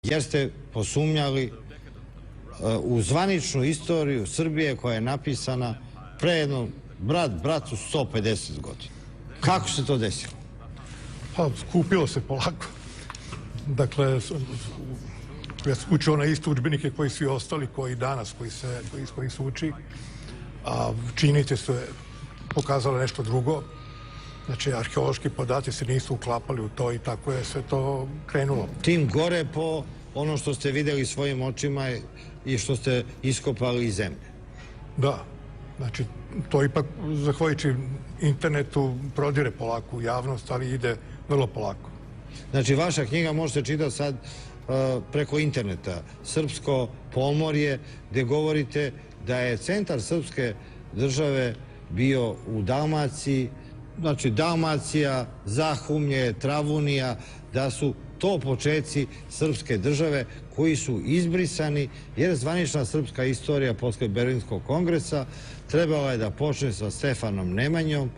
jer ste posumnjali u zvaničnu istoriju Srbije koja je napisana pre jednom brat bratu 150 godina. Kako se to desilo? Pa, skupilo se polako. Dakle, ja sam učio na iste udžbenike koji svi ostali, koji danas, koji se uči, a činjenice su pokazale nešto drugo. Znači, arheološki podaci se nisu uklapali u to i tako je sve to krenulo. Tim gore po ono što ste videli svojim očima i što ste iskopali iz zemlje. Da, znači, to ipak, zahvaljujući internetu, prodire polako u javnost, ali ide vrlo polako. Znači, vaša knjiga možete čitati sad preko interneta, Srpsko pomorje, gde govorite da je centar srpske države bio u Dalmaciji, znači Dalmacija, Zahumlje, Travunija, da su to početci srpske države koji su izbrisani, jer zvanična srpska istorija posle Berlinskog kongresa trebala je da počne sa Stefanom Nemanjom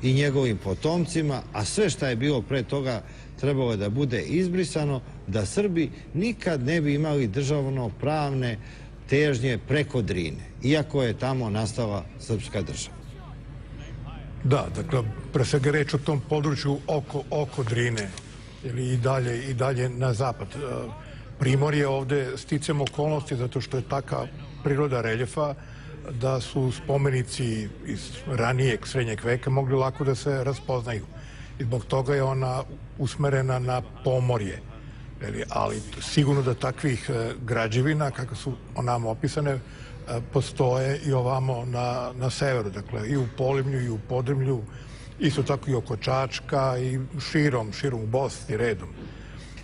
i njegovim potomcima, a sve šta je bilo pre toga trebalo je da bude izbrisano, da Srbi nikad ne bi imali državno-pravne težnje preko Drine, iako je tamo nastala srpska država. Da, dakle, pre svega reč o tom području oko Drine, ili i dalje na zapad. Primorje ovde sticam okolnosti zato što je taka priroda reljefa da su spomenici iz ranijeg srednjeg veka mogli lako da se raspoznaju. I zbog toga je ona usmerena na pomorje. Ali sigurno da takvih građevina, kako su onamo opisane, postoje i ovamo na severu, dakle i u Polimlju i u Podrimlju, isto tako i oko Čačka i širom u Bosni redom.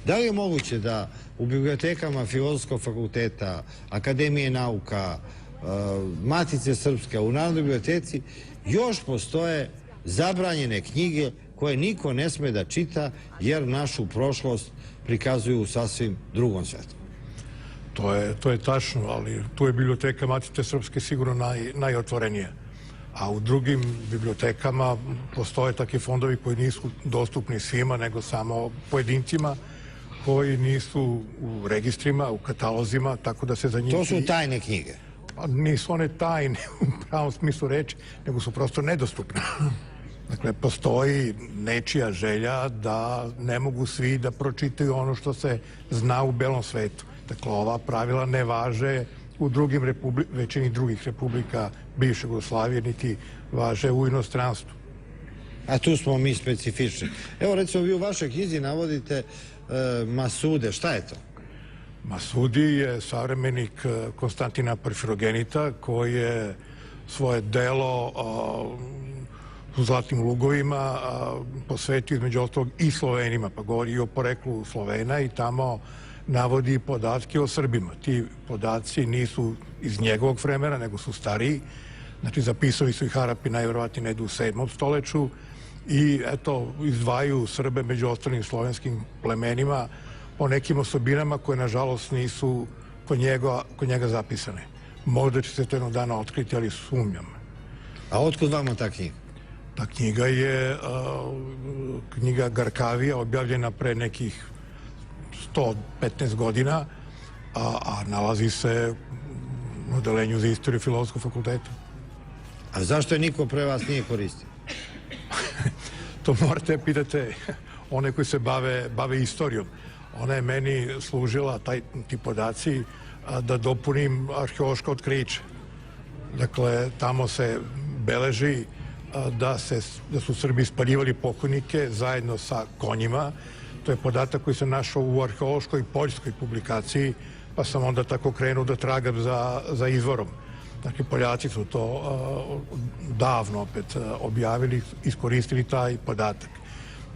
Da li je moguće da u bibliotekama Filozofskog fakulteta, Akademije nauka, Matice Srpske, u Narodnoj biblioteci još postoje zabranjene knjige koje niko ne sme da čita jer našu prošlost prikazuju u sasvim drugom svetu? To je tačno, ali tu je biblioteka Matice Srpske sigurno najotvorenija. A u drugim bibliotekama postoje takvi fondovi koji nisu dostupni svima, nego samo pojedincima koji nisu u registrima, u katalozima, tako da se za njih... To su tajne knjige? Nisu one tajne u pravom smislu reči, nego su prosto nedostupne. Dakle, postoji nečija želja da ne mogu svi da pročitaju ono što se zna u belom svetu. Dakle, ova pravila ne važe u većini drugih republika bivše Jugoslavije, niti važe u inostranstvu. A tu smo mi specifični. Evo, recimo, vi u vašoj knjizi navodite Masude. Šta je to? Masudi je savremenik Konstantina Porfirogenita, koji je svoje delo u Zlatnim lugovima posvetio između ostalog i Slovenima, pa govori i o poreklu Slovena i tamo navodi podatke o Srbima. Ti podaci nisu iz njegovog vremena, nego su stariji. Znači, zapisali su ih Arapi najverovatnije negde u 7. stoleću i eto, izdvajaju Srbe među ostalim slovenskim plemenima o nekim osobinama koje, nažalost, nisu kod njega zapisane. Možda će se to jednog dana otkriti, ali sumnjam. A otkud vama ta knjiga? Ta knjiga je knjiga Garkavija, objavljena pre nekih 115 godina, a nalazi se u odelenju za istoriju Filozofskog fakulteta. A zašto je niko pre vas nije koristio? To morate pitate one koji se bave istorijom. Ona je meni služila, ti podaci, da dopunim arheološka otkrića. Dakle, tamo se beleži da su Srbi spaljivali pokojnike zajedno sa konjima. To je podatak koji sam našao u arheološkoj poljskoj publikaciji, pa sam onda tako krenuo da tragam za izvorom. Dakle, Poljaci su to davno opet objavili, iskoristili taj podatak.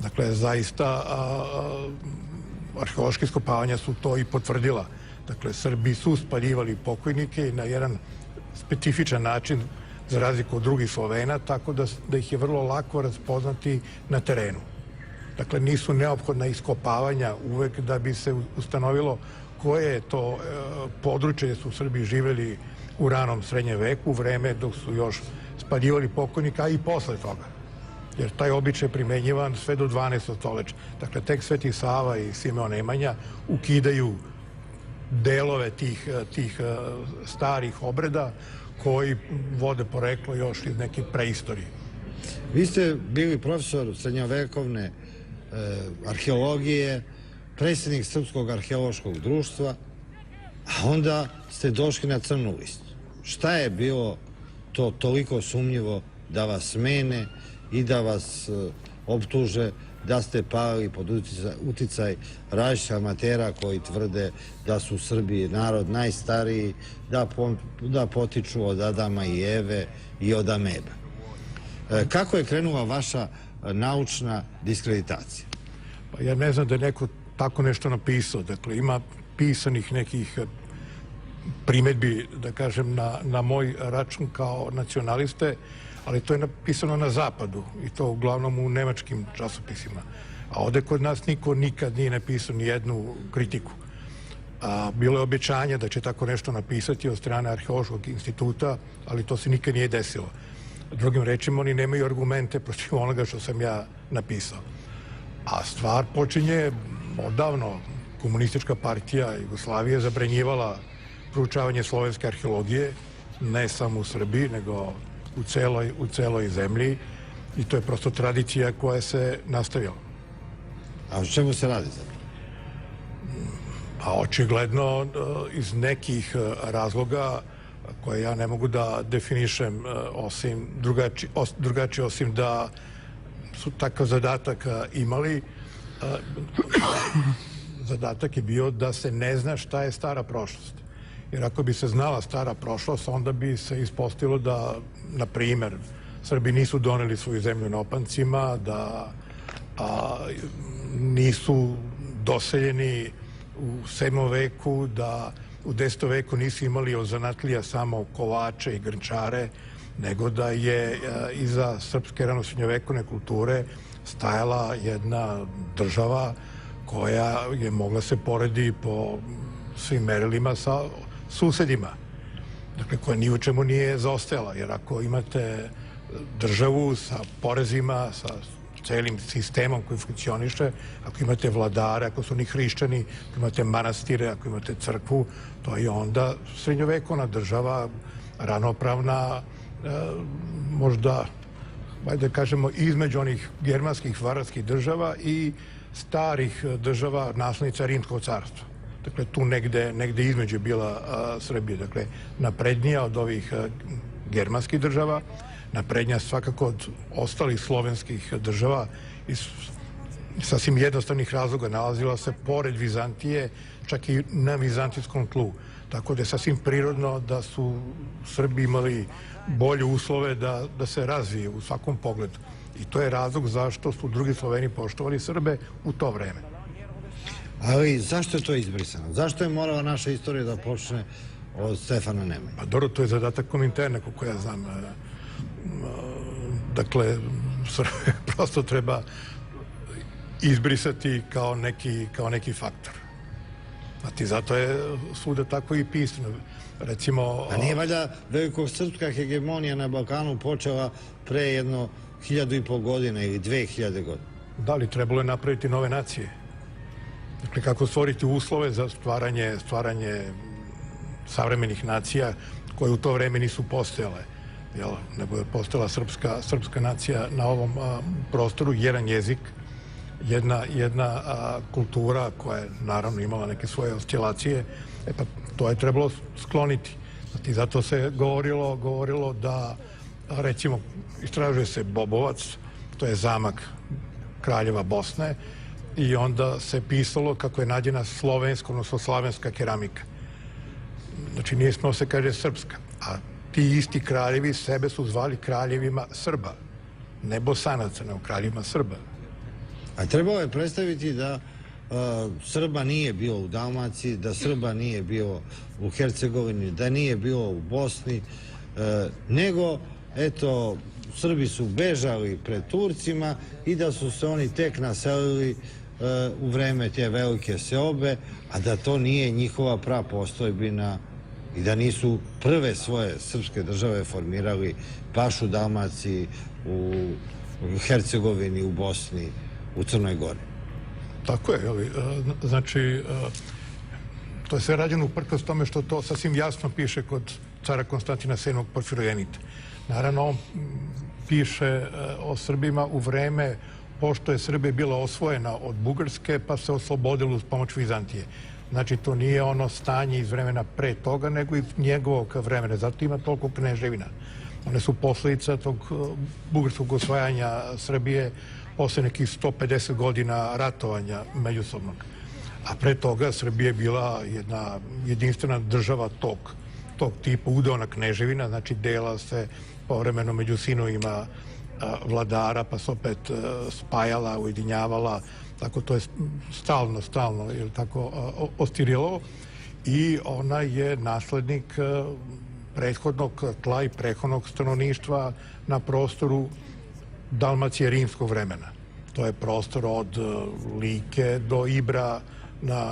Dakle, zaista arheološke iskopavanja su to i potvrdila. Dakle, Srbi su spaljivali pokojnike na jedan specifičan način, za razliku od drugih Slovena, tako da ih je vrlo lako raspoznati na terenu. Dakle, nisu neophodna iskopavanja uvek da bi se ustanovilo koje je to područje gde su Srbi živeli u ranom srednjem veku, u vreme dok su još spaljivali pokojnika, a i posle toga. Jer taj običaj je primenjivan sve do 12. stoleča. Dakle, tek Sveti Sava i Simeon Nemanja ukidaju delove tih starih obreda koji vode poreklo još iz neke preistorije. Vi ste bili profesor srednjovekovne arheologije, predsjednik Srpskog arheološkog društva, a onda ste došli na crnu listu. Šta je bilo to toliko sumnjivo da vas smene i da vas optuže da ste pali pod uticaj različitih amatera koji tvrde da su Srbi narod najstariji, da potiču od Adama i Eve i od ameba. Kako je krenula vaša naučna diskreditacija? Pa ja ne znam da je neko tako nešto napisao. Dakle, ima pisanih nekih primedbi, da kažem, na moj račun kao nacionaliste, ali to je napisano na zapadu i to uglavnom u nemačkim časopisima. A ovde kod nas niko nikad nije napisao ni jednu kritiku. Bilo je obećanje da će tako nešto napisati od strane Arheološkog instituta, ali to se nikad nije desilo. Drugim rečima, oni nemaju argumente protiv onoga što sam ja napisao. A stvar počinje odavno. Komunistička partija Jugoslavije zabranjivala proučavanje slovenske arheologije, ne samo u Srbiji, nego u celoj zemlji, i to je prosto tradicija koja se nastavila. A o čemu se radi zapravo? A očigledno iz nekih razloga koje ja ne mogu da definišem drugačije osim da su takav zadatak imali. Zadatak je bio da se ne zna šta je stara prošlost. Jer ako bi se znala stara prošlost, onda bi se ispostavilo da, na primer, Srbi nisu doneli svoju zemlju na opancima, da nisu doseljeni u 7. veku, da u 10. veku nisu imali od zanatlija samo kovače i grnčare, nego da je iza srpske ranosrednjovekovne kulture stajala jedna država koja je mogla se poredi po svim merilima sa susedima. Dakle, koja ni u čemu nije zaostajala, jer ako imate državu sa porezima, sa celim sistemom koji funkcioniše, ako imate vladare, ako su oni hrišćani, ako imate manastire, ako imate crkvu, to je onda srednjovekovna država, ranopravna, možda, da kažemo, između onih germanskih, varvarskih država i starih država naslednica Rimskog carstva. Dakle, tu negde između je bila Srbija. Dakle, naprednija od ovih germanskih država, naprednija svakako od ostalih slovenskih država iz sasvim jednostavnih razloga. Nalazila se pored Vizantije, čak i na vizantijskom tlu. Tako da je sasvim prirodno da su Srbi imali bolje uslove da se razvije u svakom pogledu. I to je razlog zašto su drugi Sloveni poštovali Srbe u to vreme. Ali zašto je to izbrisano? Zašto je morala naša istorija da počne od Stefana Nemanje? Pa dobro, to je zadatak Kominterne, kako ja znam. Dakle, prosto treba izbrisati kao neki faktor. Znate, zato je svuda tako i pisano. Recimo... A nije valjda velikosrpska hegemonija na Balkanu počela pre jedno 1500 godina ili 2000 godina? Da li trebalo je napraviti nove nacije? Dakle, kako stvoriti uslove za stvaranje savremenih nacija koje u to vreme nisu postojale. Nego je postojala srpska nacija na ovom prostoru, jedan jezik, jedna kultura koja je naravno imala neke svoje oscilacije. Pa to je trebalo skloniti. I zato se govorilo da, recimo, istražuje se Bobovac, to je zamak kraljeva Bosne, i onda se pisalo kako je nađena slovenska, odnosno slavenska keramika. Znači, nije smelo se kaže srpska. A ti isti kraljevi sebe su zvali kraljevima Srba. Ne Bosanaca, nego kraljevima Srba. A trebalo je predstaviti da Srba nije bilo u Dalmaciji, da Srba nije bilo u Hercegovini, da nije bilo u Bosni, nego, eto, Srbi su bežali pred Turcima i da su se oni tek naselili u vreme te velike seobe, a da to nije njihova prapostojbina i da nisu prve svoje srpske države formirali baš u Dalmaciji, u Hercegovini, u Bosni, u Crnoj Gori. Tako je, znači, To je sve rađeno uprkos tome što to sasvim jasno piše kod cara Konstantina VII Porfirogenita. Naravno, on piše o Srbima u vreme pošto je Srbija bila osvojena od Bugarske pa se oslobodila uz pomoć Vizantije. Znači, to nije ono stanje iz vremena pre toga, nego iz njegovog vremena. Zato ima toliko kneževina. One su posledica tog bugarskog osvajanja Srbije posle nekih 150 godina ratovanja međusobnog. A pre toga Srbija je bila jedna jedinstvena država tog tipa, udeona kneževina, znači dela se povremeno među sinovima vladara, pa se opet spajala, ujedinjavala, tako to je stalno, tako ostirilo i ona je naslednik prethodnog tla i prethodnog stanovništva na prostoru Dalmacije rimskog vremena. To je prostor od Like do Ibra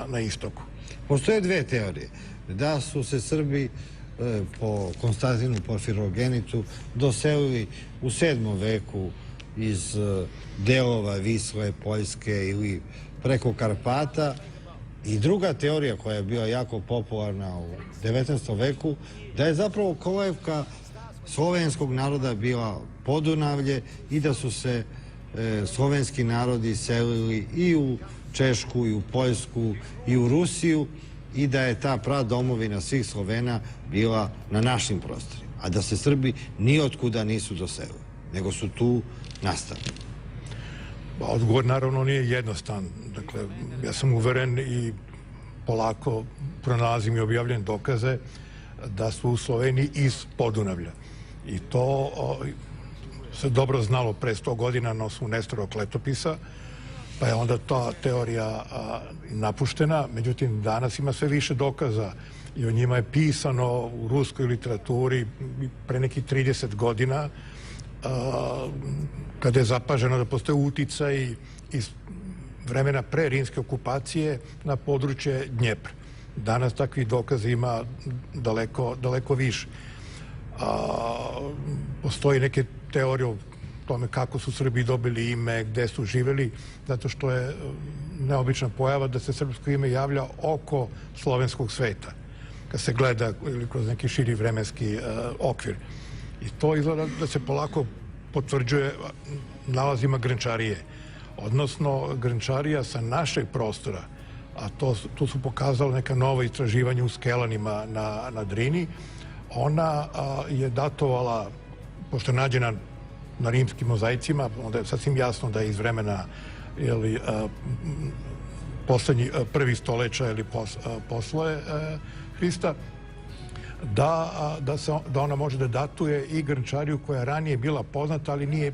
na istoku. Postoje dve teorije. Da su se Srbi po Konstantinu Porfirogenitu doselili u 7. veku iz delova Visle, Poljske ili preko Karpata. I druga teorija koja je bila jako popularna u 19. veku, da je zapravo kolevka slovenskog naroda bila Podunavlje i da su se slovenski narodi selili i u Češku, i u Poljsku, i u Rusiju i da je ta pradomovina svih Slovena bila na našim prostorima. A da se Srbi nijotkuda nisu doselili, nego su tu nastali. Odgovor naravno nije jednostavan. Dakle, ja sam uveren i polako pronalazim i objavljam dokaze da su Sloveni iz Podunavlja. I to se dobro znalo pre 100 godina na osnovu Nestorovog letopisa, pa je onda ta teorija napuštena. Međutim, danas ima sve više dokaza i o njima je pisano u ruskoj literaturi pre nekih 30 godina, kada je zapaženo da postoje uticaj iz vremena pre rimske okupacije na područje Dnjepra. Danas takvih dokaza ima daleko više. Postoji neke teorije o tome kako su Srbi dobili ime, gde su živeli, zato što je neobična pojava da se srpsko ime javlja oko slovenskog sveta, kad se gleda ili kroz neki širi vremenski okvir. I to izgleda da se polako potvrđuje nalazima Grenčarije, odnosno Grenčarija sa našeg prostora, a tu su pokazala neka nova istraživanja u Skelanima na Drini. Ona je datovala, pošto je nađena na rimskim mozaicima, onda je sasvim jasno da je iz vremena prvih stoljeća ili posle Hrista, da ona može da datuje i Grenčariju koja je ranije bila poznata, ali nije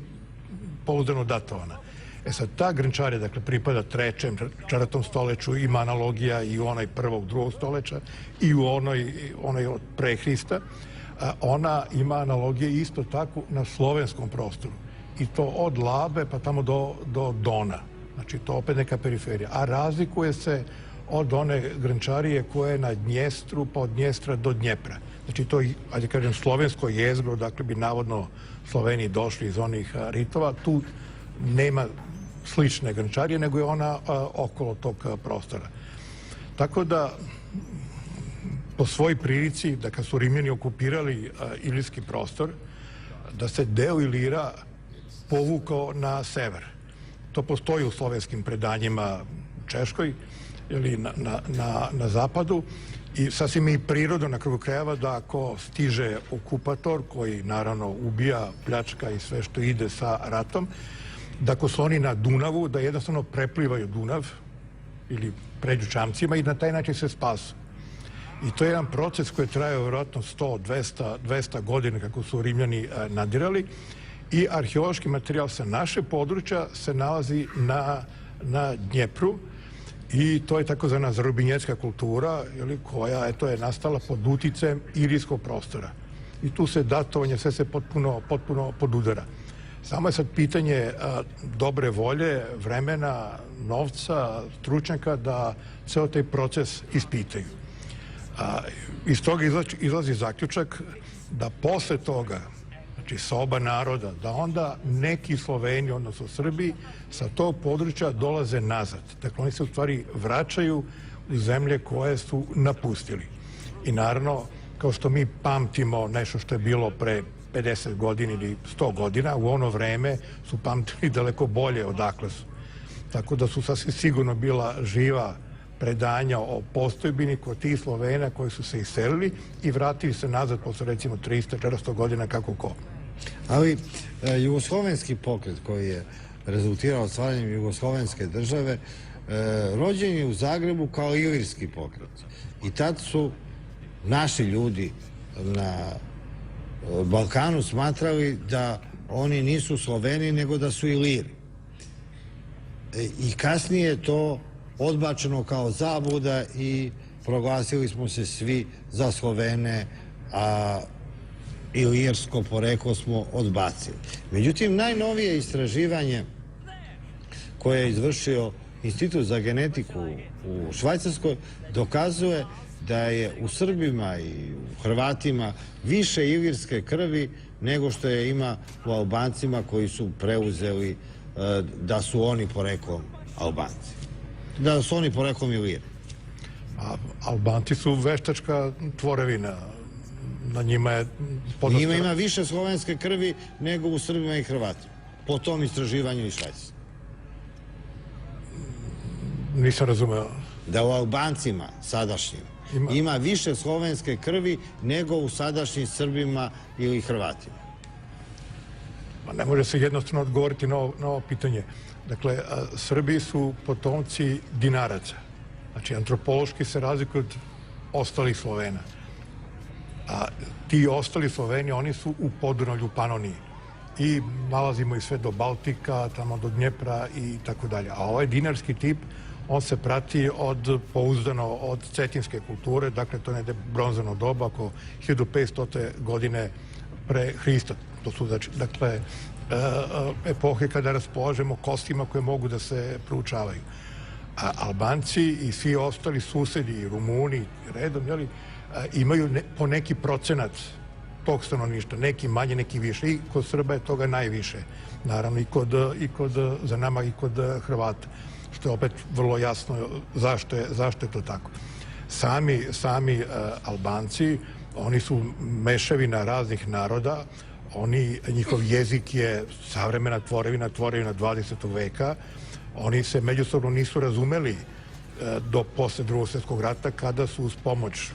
pouzdano datovana. Sad, ta Grenčarija, dakle, pripada 3., 4. stoljeću, ima analogija i u onaj 1., 2. stoljeća i u onoj od pre Hrista. Ona ima analogije isto tako na slovenskom prostoru. I to od Labe pa tamo do Dona. Znači, to opet neka periferija. A razlikuje se od one Grenčarije koja je na Dnjestru, pa od Dnjestra do Dnjepra. Znači, to je, ajde kažem, slovensko jezgro, dakle bi navodno Sloveni došli iz onih ritova. Tu nema slične Grenčarije, nego je ona okolo tog prostora. Tako da, po svoj prilici, da kad su Rimljani okupirali ilirski prostor, da se deo Ilira povukao na sever. To postoji u slovenskim predanjima u Češkoj ili na zapadu i sasvim je i prirodno na kraju krajeva da ako stiže okupator koji naravno ubija, pljačka i sve što ide sa ratom, da ako su oni na Dunavu, da jednostavno preplivaju Dunav ili pređu čamcima i na taj način se spasu. I to je jedan proces koji je trajao vjerojatno 100, 200 godina kako su Rimljani nadirali i arheološki materijal sa naše područja se nalazi na Dnjepru i to je takozvana zarubinjecka kultura koja je nastala pod uticajem irijskog prostora. I tu se datovanje, sve se potpuno podudara. Samo je sad pitanje dobre volje, vremena, novca, stručnjaka da ceo taj proces ispitaju. Iz toga izlazi zaključak da posle toga, znači sa oba naroda, da onda neki Sloveni, odnosno Srbi, sa tog područja dolaze nazad. Dakle, oni se u stvari vraćaju u zemlje koje su napustili. I naravno, kao što mi pamtimo nešto što je bilo pre 50 godina ili 100 godina, u ono vreme su pamtili daleko bolje odakle su. Tako da su sasvim sigurno bila živa predanja o postojbini kod tih Slovena koji su se iselili i vratili se nazad posle recimo 300-400 godina kako ko. Ali jugoslovenski pokret koji je rezultirao stvaranjem jugoslovenske države rođen je u Zagrebu kao ilirski pokret. I tad su naši ljudi na Balkanu smatrali da oni nisu Sloveni nego da su Iliri. I kasnije je to odbačeno kao zabluda i proglasili smo se svi za Slovene, a ilirsko poreklo smo odbacili. Međutim, najnovije istraživanje koje je izvršio Institut za genetiku u Švajcarskoj dokazuje da je u Srbima i u Hrvatima više ilirske krvi nego što je ima u Albancima koji su preuzeli da su oni poreklom Albanci. Da su oni poreklom Iliri. Albanci su veštačka tvorevina. Na njima je podosta... Njima ima više slovenske krvi nego u Srbima i Hrvatima. Po tom istraživanju i Švajcarskoj. Nisam razumeo. Da u Albancima sadašnjim ima više slovenske krvi nego u sadašnjim Srbima ili Hrvatima. Ne može se jednostavno odgovoriti na ovo pitanje. Dakle, Srbi su potomci Dinaraca. Znači, antropološki se razlikuju od ostalih Slovena. A ti ostali Sloveni, oni su u Podunavlju, Panoniji. I nalazimo i sve do Baltika, tamo do Dnjepra i tako dalje. A ovaj dinarski tip, on se prati pouzdano od cetinske kulture, dakle, to je bronzano doba, oko 1500. godine pre Hrista. To su, dakle, epohe kada raspolažemo kostima koje mogu da se proučavaju. A Albanci i svi ostali susedi, Rumuni, redom, imaju po neki procenat tog stanovništva, neki manje, neki više. I kod Srba je toga najviše. Naravno, i kod za nama i kod Hrvata. Što je opet vrlo jasno zašto je to tako. Sami Albanci, oni su mešavina raznih naroda, njihov jezik je savremena tvorevina 20. veka. Oni se međusobno nisu razumeli do posle Drugog svjetskog rata kada su uz pomoć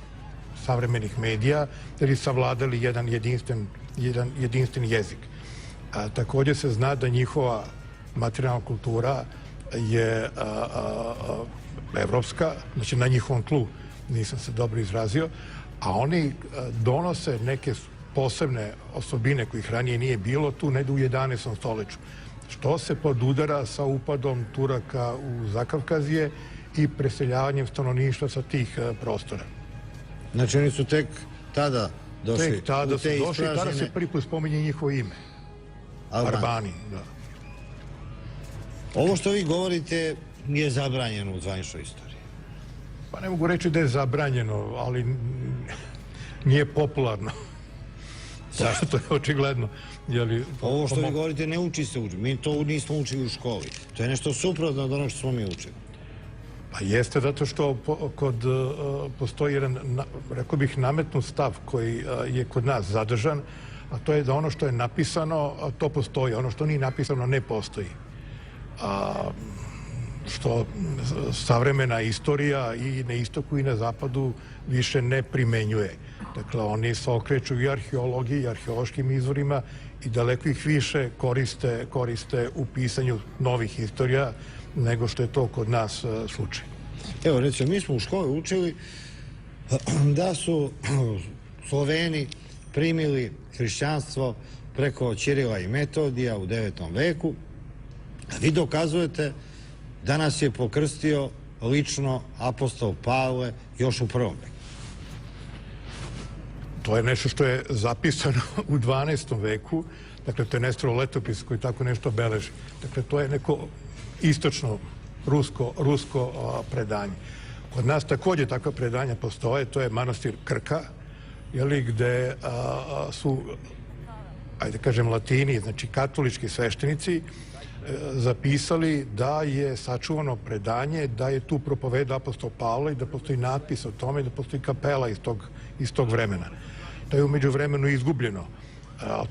savremenih medija savladali jedan jedinstven jezik. Također se zna da njihova materijalna kultura je evropska, znači na njihovom tlu, nisam se dobro izrazio, a oni donose neke posebne osobine kojih ranije nije bilo tu negde u 11. stoljeću, što se podudara sa upadom Turaka u Zakavkazije i preseljavanjem stanovništva sa tih prostora. Znači oni su tek tada došli u te ispražnjene... Tada se prvi put spominje njihovo ime. Albani, da. Ovo što vi govorite je zabranjeno u zvaničnoj istoriji. Pa ne mogu reći da je zabranjeno, ali nije popularno. Zašto? To je očigledno. Ovo što vi govorite ne uči se učiti. Mi to nismo učili u školi. To je nešto suprotno od onog što smo mi učili. Pa jeste zato što postoji jedan, rekao bih, nametnut stav koji je kod nas zadržan, a to je da ono što je napisano, to postoji. Ono što nije napisano ne postoji. Što savremena istorija i na istoku i na zapadu više ne primenjuje. Dakle, oni se okreću i arheologiji i arheološkim izvorima i daleko ih više koriste u pisanju novih istorija nego što je to kod nas slučaj. Evo, recimo, mi smo u školi učili da su Sloveni primili hrišćanstvo preko Ćirila i Metodija u 9. veku, a vi dokazujete da nas je pokrstio lično apostol Pavle još u 1. veku. To je nešto što je zapisano u 12. veku, dakle to je Nestorov letopis koji tako nešto beleži. Dakle, to je neko istočno rusko predanje. Kod nas također takva predanja postoje, to je manastir Krka, gde su, ajde kažem, Latini, znači katolički sveštenici, zapisali da je sačuvano predanje, da je tu propovedao apostol Pavle i da postoji natpis o tome, da postoji kapela iz tog vremena. To je umeđu vremenu izgubljeno.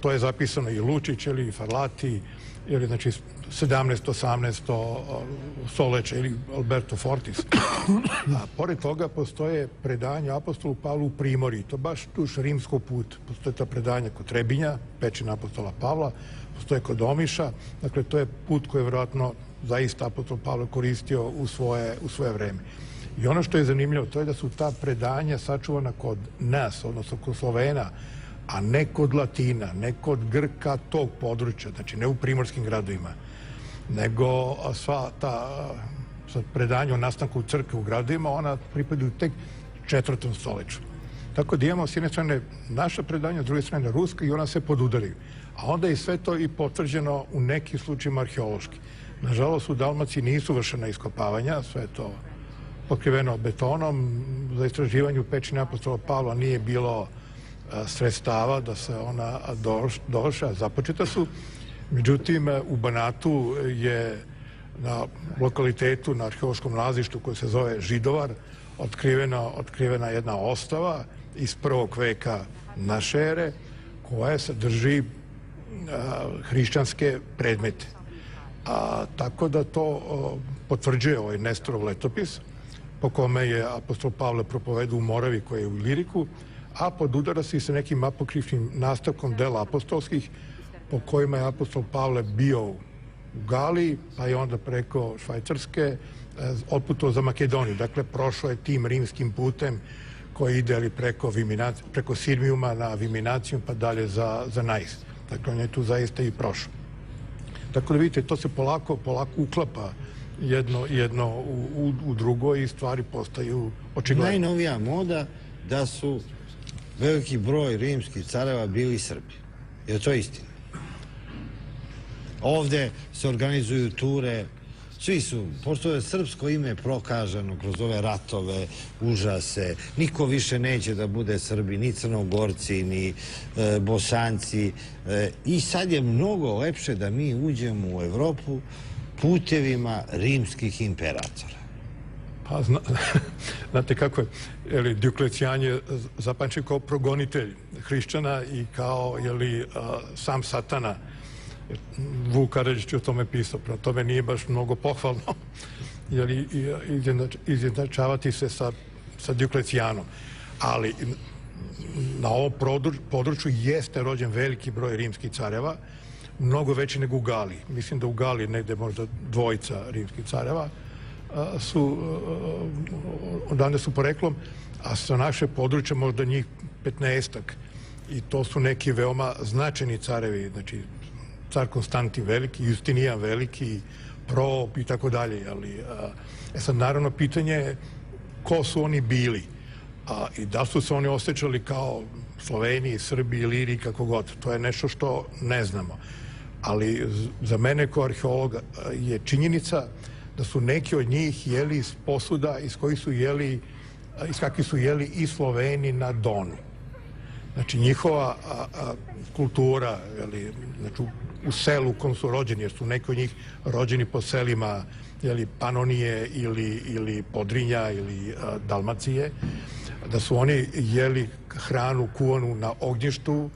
To je zapisano i Lučić, ili Farlati, ili znači 17. 18. stoleće, ili Alberto Fortis. A pored toga postoje predanja apostolu Pavlu u Primorji, to baš tuš rimskog puta. Postoje ta predanja kod Trebinja, pećina apostola Pavla, postoje kod Omiša, dakle to je put koji je vjerojatno zaista apostol Pavle koristio u svoje vreme. I ono što je zanimljivo, to je da su ta predanja sačuvana kod nas, odnosno kod Slovena, a ne kod Latina, ne kod Grka tog područja, znači ne u primorskim gradovima, nego sva ta predanja o nastanku crkve u gradovima, ona pripadaju tek 4. stoljeću. Tako da imamo s jedne strane naša predanja, s druge strane ruska i ona se podudaraju. A onda je sve to i potvrđeno u nekim slučajima arheološki. Nažalost, u Dalmaciji nisu vršena iskopavanja, sve je to pokriveno betonom. Za istraživanje u pećini apostola Pavla nije bilo sredstava da se ona dovrša, započeta su. Međutim, u Banatu je na lokalitetu, na arheološkom nalazištu koji se zove Židovar, otkrivena jedna ostava iz 1. veka naše ere, koja sadrži hrišćanske predmete. Tako da to potvrđuje ovaj Nestorov letopis, po kome je apostol Pavle propovedao u Moravi, koja je u Iliriku, a podudara se i sa nekim apokrifnim nastavkom dela apostolskih, po kojima je apostol Pavle bio u Galiji, pa je onda preko Švajcarske otputovao za Makedoniju. Dakle, prošao je tim rimskim putem koji ide preko Sirmijuma na Viminaciju, pa dalje za Najs. Dakle, on je tu zaista i prošao. Tako da vidite, to se polako uklapa jedno u drugo i stvari postaju očigledne. Najnovija moda da su veliki broj rimskih careva bili Srbi. Je to istina? Ovde se organizuju ture, svi su, pošto je srpsko ime prokažano kroz ove ratove, užase, niko više neće da bude Srbi, ni Crnogorci, ni Bosanci. I sad je mnogo lepše da mi uđemo u Evropu putevima rimskih imperatora. Pa, znate kako je, Dioklecijan je zapamćen kao progonitelj hrišćana i kao, sam satana. Vuk Karadžić je o tome pisao, prema tome nije baš mnogo pohvalno izjednačavati se sa Dioklecijanom. Ali na ovom području jeste rođen veliki broj rimskih careva, mnogo veći nego u Galiji. Mislim da u Galiji negde možda 2 rimskih careva odande su poreklom, a sa naše područje možda njih 15-ak. I to su neki veoma značajni carevi, znači car Konstantin Veliki, Justinijan Veliki, Prop i tako dalje. Sad, naravno, pitanje je ko su oni bili i da su se oni osjećali kao Sloveni, Srbi, Iliri, kako god. To je nešto što ne znamo. Ali za mene kao arheologa je činjenica da su neki od njih jeli iz posuda iz kakvih su jeli i Sloveni na Donu. Znači, njihova kultura, znači, u selu u kom su rođeni, jer su neki od njih rođeni po selima Panonije ili Podrinja ili Dalmacije, da su oni jeli hranu kuvanu na ognjištu,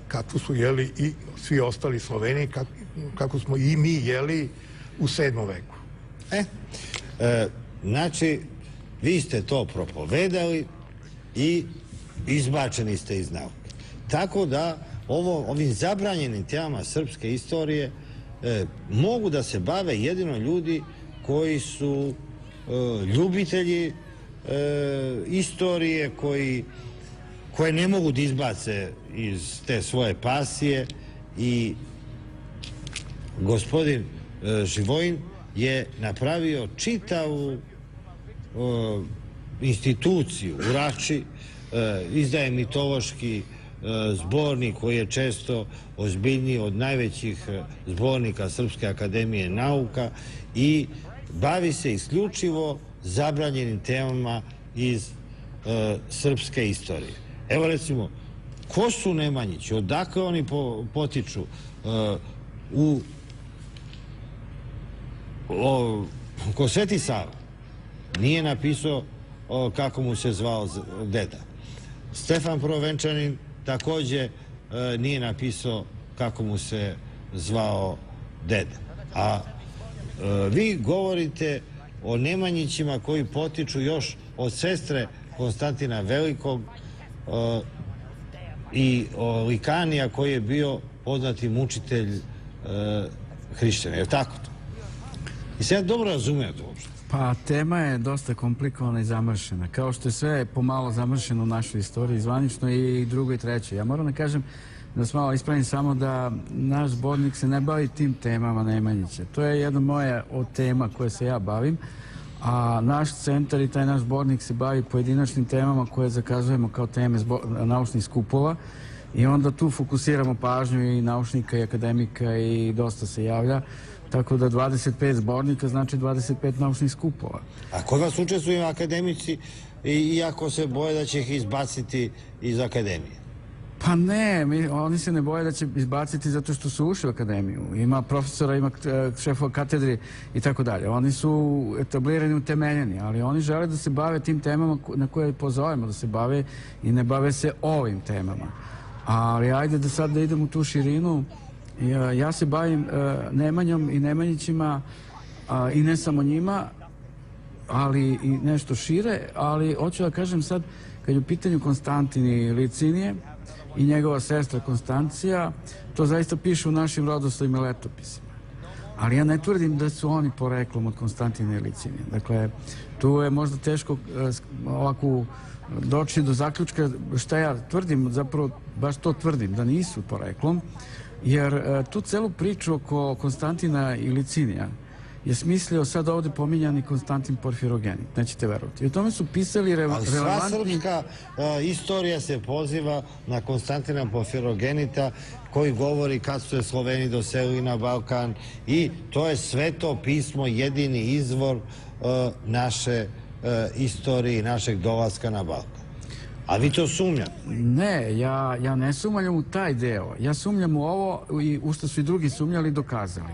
kakvu su jeli i svi ostali Sloveni, kako smo i mi jeli u 7. veku. Znači, vi ste to propovedali i izbačeni ste iz nauke. Tako da ovim zabranjenim temama srpske istorije mogu da se bave jedino ljudi koji su ljubitelji istorije, koje ne mogu da izbace iz te svoje pasije. I gospodin Živojin je napravio čitavu instituciju u Rači, izdaje mitološki zbornik koji je često ozbiljniji od najvećih zbornika Srpske akademije nauka i bavi se isključivo zabranjenim temama iz srpske istorije. Evo, recimo, ko su Nemanjići, odakle oni potiču? U ko Sveti Sava nije napisao kako mu se zvao deda. Stefan Prvovenčanin takođe nije napisao kako mu se zvao deda. A vi govorite o Nemanjićima koji potiču još od sestre Konstantina Velikog i o Likanija koji je bio poznati mučitelj hrišćana. Je li tako to? I sad ja dobro razumijem to uopšte. Pa tema je dosta komplikovana i zamršena. Kao što je sve pomalo zamršeno u našoj istoriji, zvanično i drugo i treće. Ja moram da kažem, da se malo ispravim samo da naš zbornik se ne bavi tim temama Nemanjića. To je jedna moja od tema koje se ja bavim, a naš centar i taj naš zbornik se bavi pojedinačnim temama koje zakazujemo kao teme naučnih skupova i onda tu fokusiramo pažnju i naučnika i akademika i dosta se javlja. Tako da 25 zbornika znači 25 naučnih skupova. A kod vas učestvuju akademici iako se boje da će ih izbaciti iz akademije? Pa ne, oni se ne boje da će izbaciti zato što su ušli u akademiju. Ima profesora, ima šefova katedri i tako dalje. Oni su etablirani, utemeljeni, ali oni žele da se bave tim temama na koje pozovemo da se bave i ne bave se ovim temama. Ali ajde da sad da idem u tu širinu. Ja se bavim Nemanjom i Nemanjićima i ne samo njima, ali i nešto šire, ali hoću da kažem sad, kad je u pitanju Konstantin i Licinije i njegova sestra Konstancija, to zaista piše u našim rodoslovima i letopisima. Ali ja ne tvrdim da su oni poreklom od Konstantina i Licinije. Dakle, tu je možda teško ovako doći do zaključka šta ja tvrdim, zapravo baš to tvrdim, da nisu poreklom, jer tu celu priču oko Konstantina i Licinija je smislio sad ovde pominjani Konstantin Porfirogenit, nećete verovati. I o tome su pisali relevantni... Ali sva srpska istorija se poziva na Konstantina Porfirogenita koji govori kad su se Sloveni doselili na Balkan i to je Sveto pismo, jedini izvor naše istorije i našeg dolaska na Balkan. A vi to sumnjate? Ne, ja ne sumnjam u taj deo. Ja sumnjam u ovo i u što su i drugi sumnjali i dokazali.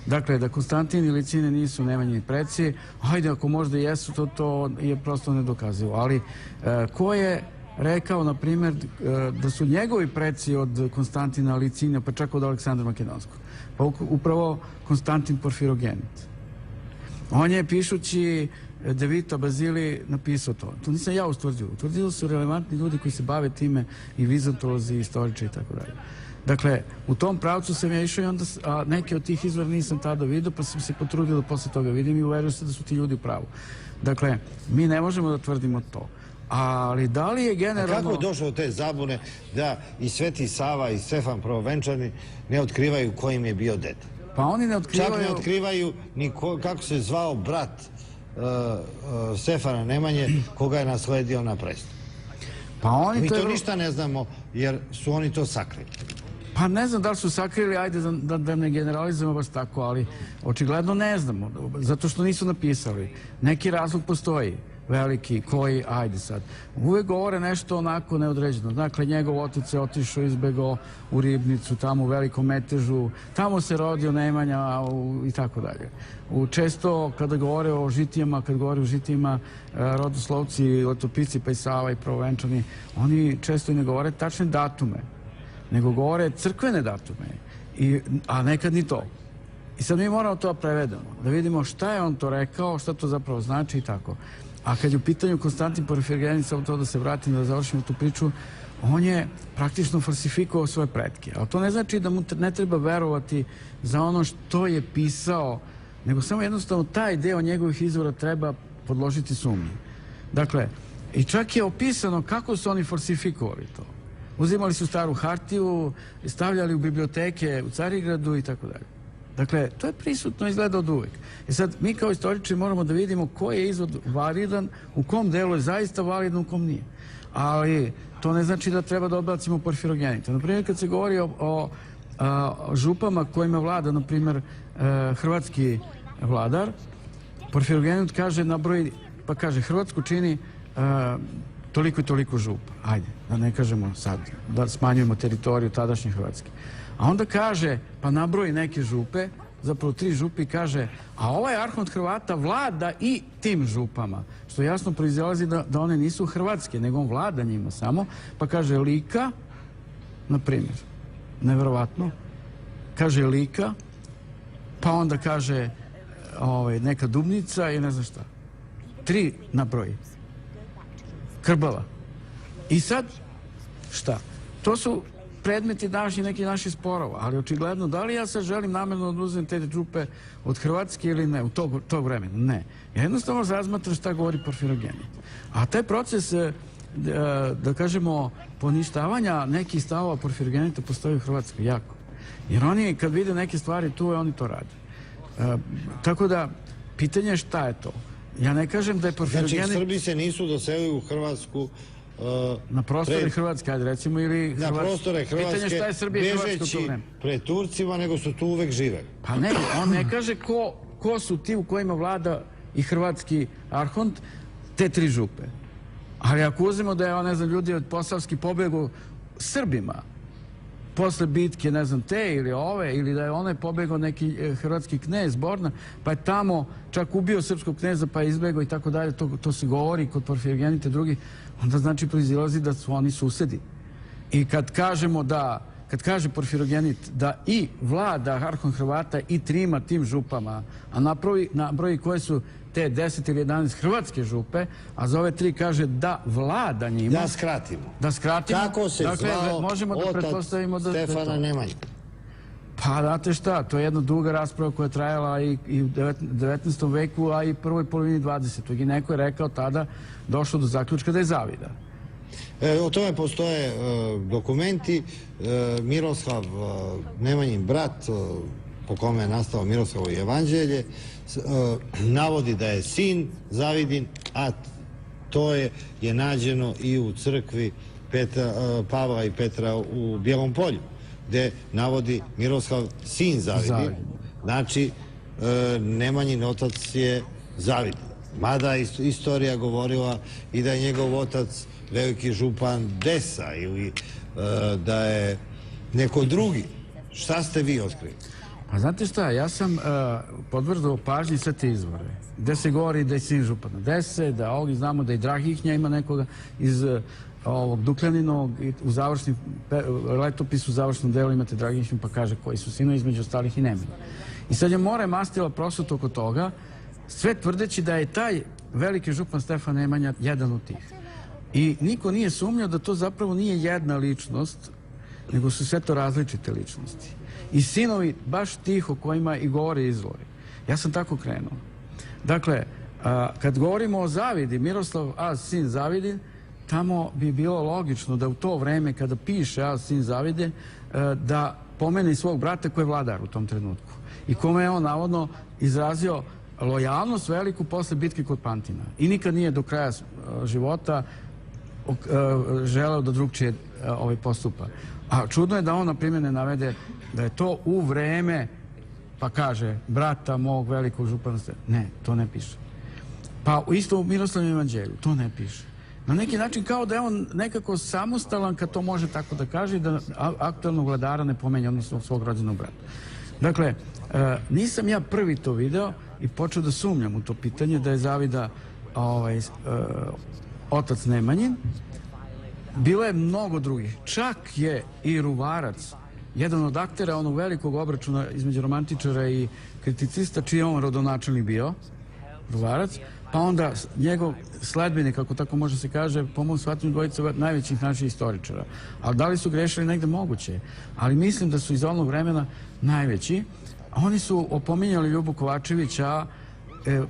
Dakle, da Konstantin i Licinije nisu Nemanjini preci, hajde, ako možda jesu, to je prosto nedokazivo. Ali ko je rekao, na primjer, da su njegovi preci od Konstantina, Licinija, pa čak od Aleksandra Makedonskog? Pa upravo Konstantin Porfirogenit. On je, pišući De Vita Bazili, napisao to. To nisam ja ustvrdio. Utvrdili su relevantni ljudi koji se bave time, i vizantolozi, i istoričari i tako dalje. Dakle, u tom pravcu sam ja išao i onda neke od tih izvora nisam tada vidio, pa sam se potrudio da posle toga vidim i uverio se da su ti ljudi u pravu. Dakle, mi ne možemo da tvrdimo to. Ali da li je generalno... A kako je došlo do te zabune da i Sveti Sava i Stefan Prvovenčani ne otkrivaju ko im je bio deda? Pa oni ne otkrivaju... Čak ne otkrivaju ni kako se zvao brat Stefana Nemanje, koga je nasledio na prestolu. Pa oni mi to ništa ne znamo, jer su oni to sakrili. Pa ne znam da li su sakrili, ajde da ne generalizujemo baš tako, ali očigledno ne znamo, zato što nisu napisali. Neki razlog postoji, veliki, koji, ajde sad. Uvek govore nešto onako neodređeno. Dakle, njegov otac je otišao, izbegao u Ribnicu, tamo u Velikom Metežu, tamo se rodio Nemanja i tako dalje. Često kada govore o žitijama, kad govore o žitijima rodoslovci, letopisci, pa i Sava i Prvovenčani, oni često i ne govore tačne datume, nego govore crkvene datume, a nekad ni to. I sad mi moramo to prevedemo, da vidimo šta je on to rekao, šta to zapravo znači i tako. A kad je u pitanju Konstantin Porfirogenit, samo to da se vratim, da završimo tu priču, on je praktično falsifikovao svoje pretke. Ali to ne znači da mu ne treba verovati za ono što je pisao, nego samo jednostavno taj deo njegovih izvora treba podložiti sumnji. Dakle, i čak je opisano kako su oni falsifikovali to. Uzimali su staru hartiju, stavljali u biblioteke u Carigradu i tako dalje. Dakle, to je prisutno izgleda od uvek. I sad, mi kao istoričari moramo da vidimo koji je izvod validan, u kom delu je zaista validan, u kom nije. Ali to ne znači da treba da odbacimo Porfirogenita. Naprimjer, kad se govori o župama kojima vlada, naprimjer, hrvatski vladar, Porfirogenit kaže, nabroji, pa kaže, Hrvatsku čini toliko i toliko župa. Ajde, da ne kažemo sad, da smanjujemo teritoriju tadašnje Hrvatske. A onda kaže, pa nabroji neke župe zapravo 3 župe i kaže, a ovaj arhont Hrvata vlada i tim župama, što jasno proizilazi da one nisu hrvatske, nego on vlada njima samo, pa kaže Lika, na primjer, neverovatno, kaže Lika, pa onda kaže neka Dubnica i ne znam šta. 3 nabroji. Krbala. I sad, šta? To su predmeti neki naših sporova, ali očigledno, da li ja sad želim namjerno oduzeti te župe od Hrvatske ili ne, u tog vremena? Ne. Ja jednostavno razmatram šta govori Porfirogenit. A taj proces, da kažemo, poništavanja nekih stavova Porfirogenita postoji u Hrvatskoj jako. Jer oni, kad vide neke stvari tu, oni to rade. Tako da, pitanje je šta je to. Ja ne kažem da je Porfirogenit... Znači, Srbi se nisu doselili u Hrvatsku... Na prostore Hrvatske, ajde recimo, ili na prostore Hrvatske, bežeći pred Turcima, nego su tu uvek živeli. Pa ne, on ne kaže ko su ti u kojima vlada i hrvatski arhont, te 3 župe. Ali ako uzmemo da je, ne znam, ljudi od Posavski pobegu Srbima, posle bitke, ne znam, te ili ove, ili da je onaj pobegao neki hrvatski knez Borna, pa je tamo čak ubio srpskog kneza, pa je izbegao i tako dalje, to se govori kod Porfirogenita i drugi, onda znači proizilazi da su oni susedi. I kad kaže Porfirogenit da i vlada arhont Hrvata i trima tim župama, a nabroji koje su te 10 ili 11 hrvatske župe, a za ove 3 kaže da vlada njima. Da skratimo. Da skratimo. Kako se zvao otac Stefana Nemanje? Pa, znate šta, to je jedna duga rasprava koja je trajala i u 19. veku, a i prvoj polovini 20. I neko je rekao tada, došlo do zaključka da je zavida. O tome postoje dokumenti. Miroslav Nemanjin brat, po kome je nastao Miroslavo evanđelje, navodi da je sin Zavidin, a to je nađeno i u crkvi Pavla i Petra u Bijelom Polju, gde navodi Miroslav sin Zavidin. Znači, Nemanjin otac je Zavidin. Mada istorija govorila i da je njegov otac veliki župan Desa ili da je neko drugi. Šta ste vi otkrili? A znate šta, ja sam podvrđao pažnji sve te izvore. Gde se govori da je sin župana Dese, da ovdje znamo da i Dragihnja ima nekoga iz ovog Duklaninog, u završnim letopisu, u završnom delu imate Dragihnju pa kaže koji su sinovi, između ostalih i Nemanja. I sad je more mastila prosut oko toga, sve tvrdeći da je taj veliki župan Stefan Nemanja jedan od tih. I niko nije sumnjao da to zapravo nije jedna ličnost, nego su sve to različite ličnosti. I sinovi baš tih o kojima i govore izvori. Ja sam tako krenuo. Dakle, kad govorimo o Zavidi, Miroslav A. sin Zavidin, tamo bi bilo logično da u to vreme kada piše A. sin Zavidin, da pomene svog brata koji je vladar u tom trenutku. I kome je on navodno izrazio lojalnost veliku posle bitke kod Pantina. I nikad nije do kraja života želeo da drugčije postupa. A čudno je da on, na primjer, ne navede da je to u vreme, pa kaže, brata mog velikog župana. Ne, to ne piše. Pa isto u Miroslavljevom evanđelju, to ne piše. Na neki način kao da je on nekako samostalan, kad to može tako da kaže, da aktualnog vladara ne pomenja, odnosno svog rođenog brata. Dakle, nisam ja prvi to video i počeo da sumnjam u to pitanje da je Zavida otac Nemanjin. Bilo je mnogo drugih. Čak je i Ruvarac, jedan od aktera onog velikog obračuna između romantičara i kriticista, čiji je on rodonačelnik bio, Ruvarac, pa onda njegov sledbenik, ako tako može se kaže, po mom shvatanju dvojica najvećih naših istoričara. Ali da li su grešili negde moguće? Ali mislim da su iz onog vremena najveći. Oni su opominjali Ljubu Kovačevića,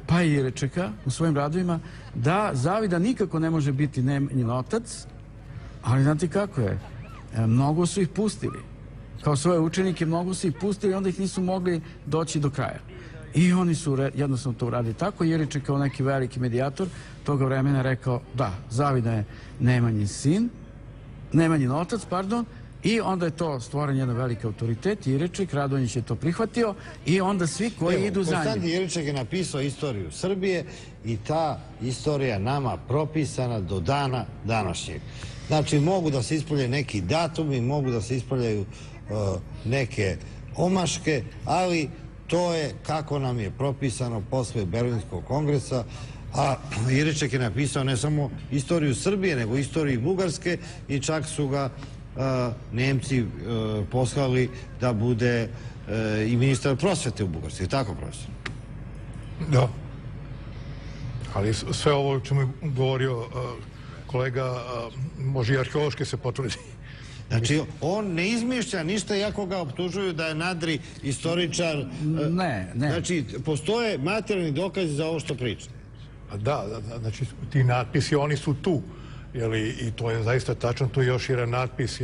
pa i Irečeka u svojim radovima, da Zavida nikako ne može biti Nemanjin otac, ali znate kako je? Mnogo su ih pustili. Kao svoje učenike, mnogo su ih pustili i onda ih nisu mogli doći do kraja. I oni su jednostavno to uradili tako. Jeriček kao neki veliki medijator toga vremena rekao da, Zavida je Nemanjin otac, pardon, i onda je to stvoren jedan veliki autoritet. Jeriček, Radonjić je to prihvatio i onda svi koji idu za njim. Konstantin Jeriček je napisao istoriju Srbije i ta istorija nama propisana do dana današnjeg. Znači, mogu da se ispolje neki datumi, mogu da se ispoljaju neke omaške, ali to je kako nam je propisano posle Berlinskog kongresa, a Iriček je napisao ne samo istoriju Srbije, nego istoriju Bugarske i čak su ga Nemci poslali da bude i ministar prosvete u Bugarskoj. Tako, profesor? Da. Ali sve ovo o čemu je govorio kolega može i arheološki se potvrdi. Znači, on ne izmišlja ništa, iako ga optužuju da je nadri istoričar. Ne. Znači, postoje materijalni dokazi za ovo što priča. Da, znači ti natpisi, oni su tu. I to je zaista tačno, tu je još jedan natpis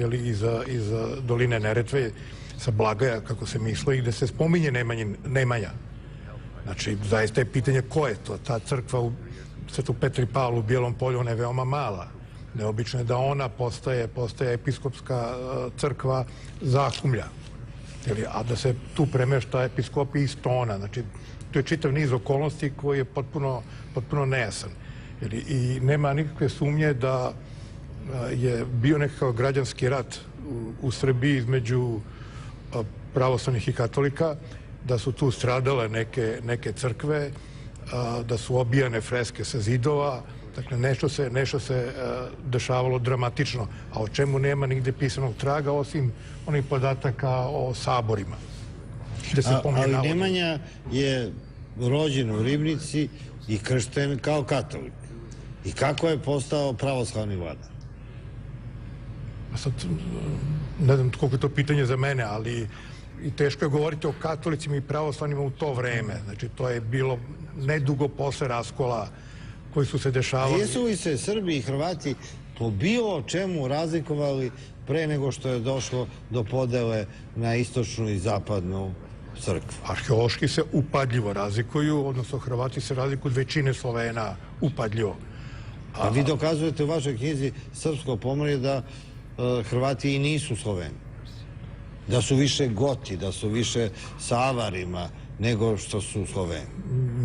iz doline Neretve sa Blagaja, kako se misli, gde se spominje Nemanja. Znači, zaista je pitanje ko je to. Ta crkva u Svetu Petra i Pavlu u Bijelom polju, ona je veoma mala. Neobično je da ona postaje episkopska crkva Zahumlja. A da se tu premešta episkopija iz Stona. Znači, to je čitav niz okolnosti koji je potpuno nejasan. I nema nikakve sumnje da je bio nekakav građanski rat u Srbiji između pravoslavnih i katolika, da su tu stradale neke crkve, da su obijane freske sa zidova. Dakle, nešto se dešavalo dramatično, a o čemu nema nigde pisanog traga, osim onih podataka o saborima. Ali Nemanja je rođen u Ribnici i kršten kao katolik. I kako je postao pravoslavni vladar? Sad, ne znam koliko je to pitanje za mene, ali i teško je govoriti o katolicima i pravoslavnima u to vreme. Znači, to je bilo nedugo posle raskola koji su se dešavali. A jesu li se Srbi i Hrvati po bilo čemu razlikovali pre nego što je došlo do podele na istočnu i zapadnu crkvu? Arheološki se upadljivo razlikuju, odnosno Hrvati se razlikuju od većine Slovena upadljivo. A vi dokazujete u vašoj knjizi Srpsko pomorje da Hrvati i nisu Sloveni. Da su više Goti, da su više sa Avarima nego što su Sloveni.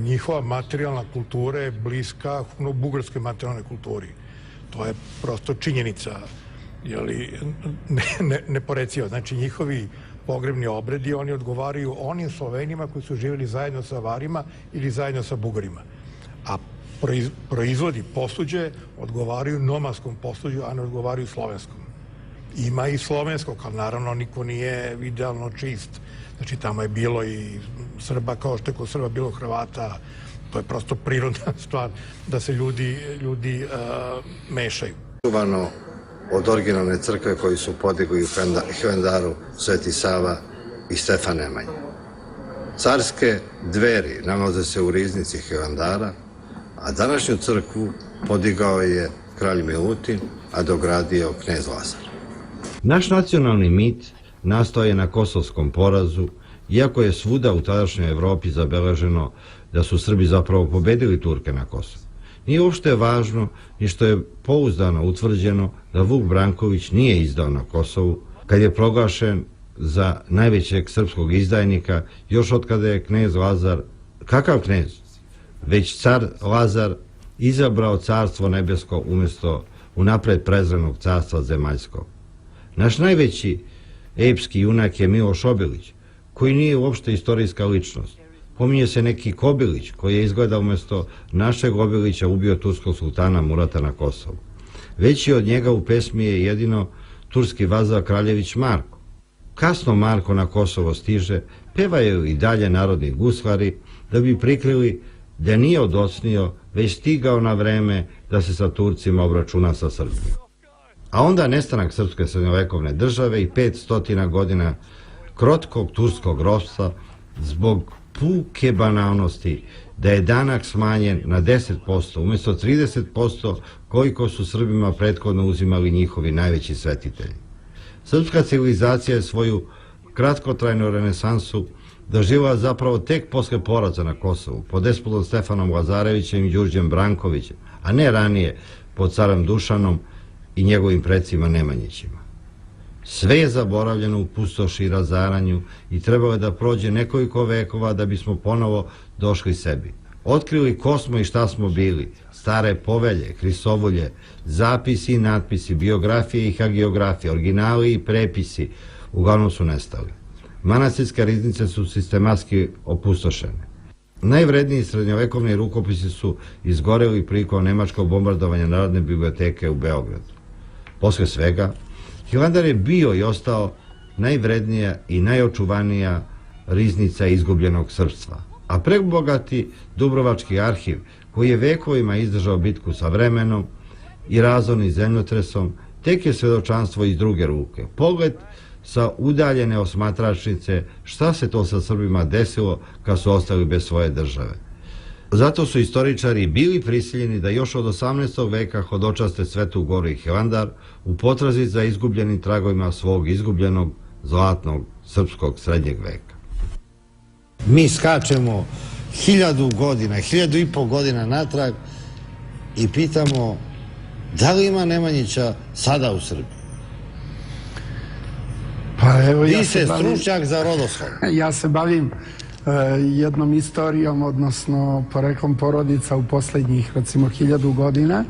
Njihova materijalna kultura je bliska bugarskoj materijalnoj kulturi. To je prosto činjenica, neporeciva. Znači, njihovi pogrebni obredi, oni odgovaraju onim Slovenima koji su živjeli zajedno sa Avarima ili zajedno sa Bugarima. A proizvodi posuđe odgovaraju nomadskom posuđu, a ne odgovaraju slovenskom. Ima i slovenskog, ali naravno niko nije idealno čist. Znači, tamo je bilo i Srba, kao što je kod Srba bilo Hrvata. To je prosto prirodna stvar da se ljudi mešaju. Čuvano od originalne crkve koju su podigli u Hilandaru Sveti Sava i Stefan Nemanja. Carske dveri nalaze se u riznici Hilandara, a današnju crkvu podigao je kralj Milutin, a dogradio knez Lazar. Naš nacionalni mit nastao je na Kosovskom porazu, iako je svuda u tadašnjoj Evropi zabeleženo da su Srbi zapravo pobedili Turke na Kosovu. Nije uopšte važno ni što je pouzdano utvrđeno da Vuk Branković nije izdao na Kosovu, kad je proglašen za najvećeg srpskog izdajnika još od kada je knez Lazar, kakav knez? Već car Lazar izabrao carstvo nebesko umjesto unapred prezrenog carstva zemaljskog. Naš najveći epski junak je Miloš Obilić, koji nije uopšte istorijska ličnost. Pominje se neki Kobilić, koji je izgleda umjesto našeg Obilića ubio turskog sultana Murata na Kosovu. Veći od njega u pesmi je jedino turski vazal Kraljević Marko. Kasno Marko na Kosovo stiže, pevaju i dalje narodni guslari da bi prikrili da nije odocnio, već stigao na vreme da se sa Turcima obračuna sa Srbijom. A onda nestanak srpske srednjovekovne države i 500 godina krotkog turskog ropstva zbog puke banalnosti da je danak smanjen na 10%, umjesto 30% koliko su Srbima prethodno uzimali njihovi najveći svetitelji. Srpska civilizacija je svoju kratkotrajnu renesansu doživjela zapravo tek posle poraza na Kosovu, pod despotom Stefanom Lazarevićem i Đurđem Brankovićem, a ne ranije pod carem Dušanom i njegovim predsima Nemanjićima. Sve je zaboravljeno u pustoši i razaranju i trebalo je da prođe nekoliko vekova da bismo ponovo došli sebi. Otkrili ko smo i šta smo bili, stare povelje, krisovulje, zapisi i natpisi, biografije i hagiografije, originali i prepisi, uglavnom su nestali. manastirske riznice su sistematski opustošene. Najvredniji srednjovekovni rukopisi su izgoreli prilikom nemačkog bombardovanja Narodne biblioteke u Beogradu. Posle svega, Hilandar je bio i ostao najvrednija i najočuvanija riznica izgubljenog srpstva, a prebogati Dubrovački arhiv, koji je vekovima izdržao bitku sa vremenom i razornim zemljotresom, tek je svedočanstvo iz druge ruke. Pogled sa udaljene osmatračnice šta se to sa Srbima desilo kad su ostali bez svoje države. Zato su istoričari bili prisiljeni da još od 18. veka hodočaste Svetu Goru i Hilandar u potrazi za izgubljenim tragovima svog izgubljenog zlatnog srpskog srednjeg veka. Mi skačemo 1000 godina, 1500 godina natrag i pitamo da li ima Nemanjića sada u Srbiji? Pa evo, Ti se stručnjak za rodoslov. Ja se bavim jednom istorijom, odnosno poreklom porodica u poslednjih, recimo, 1000 godina.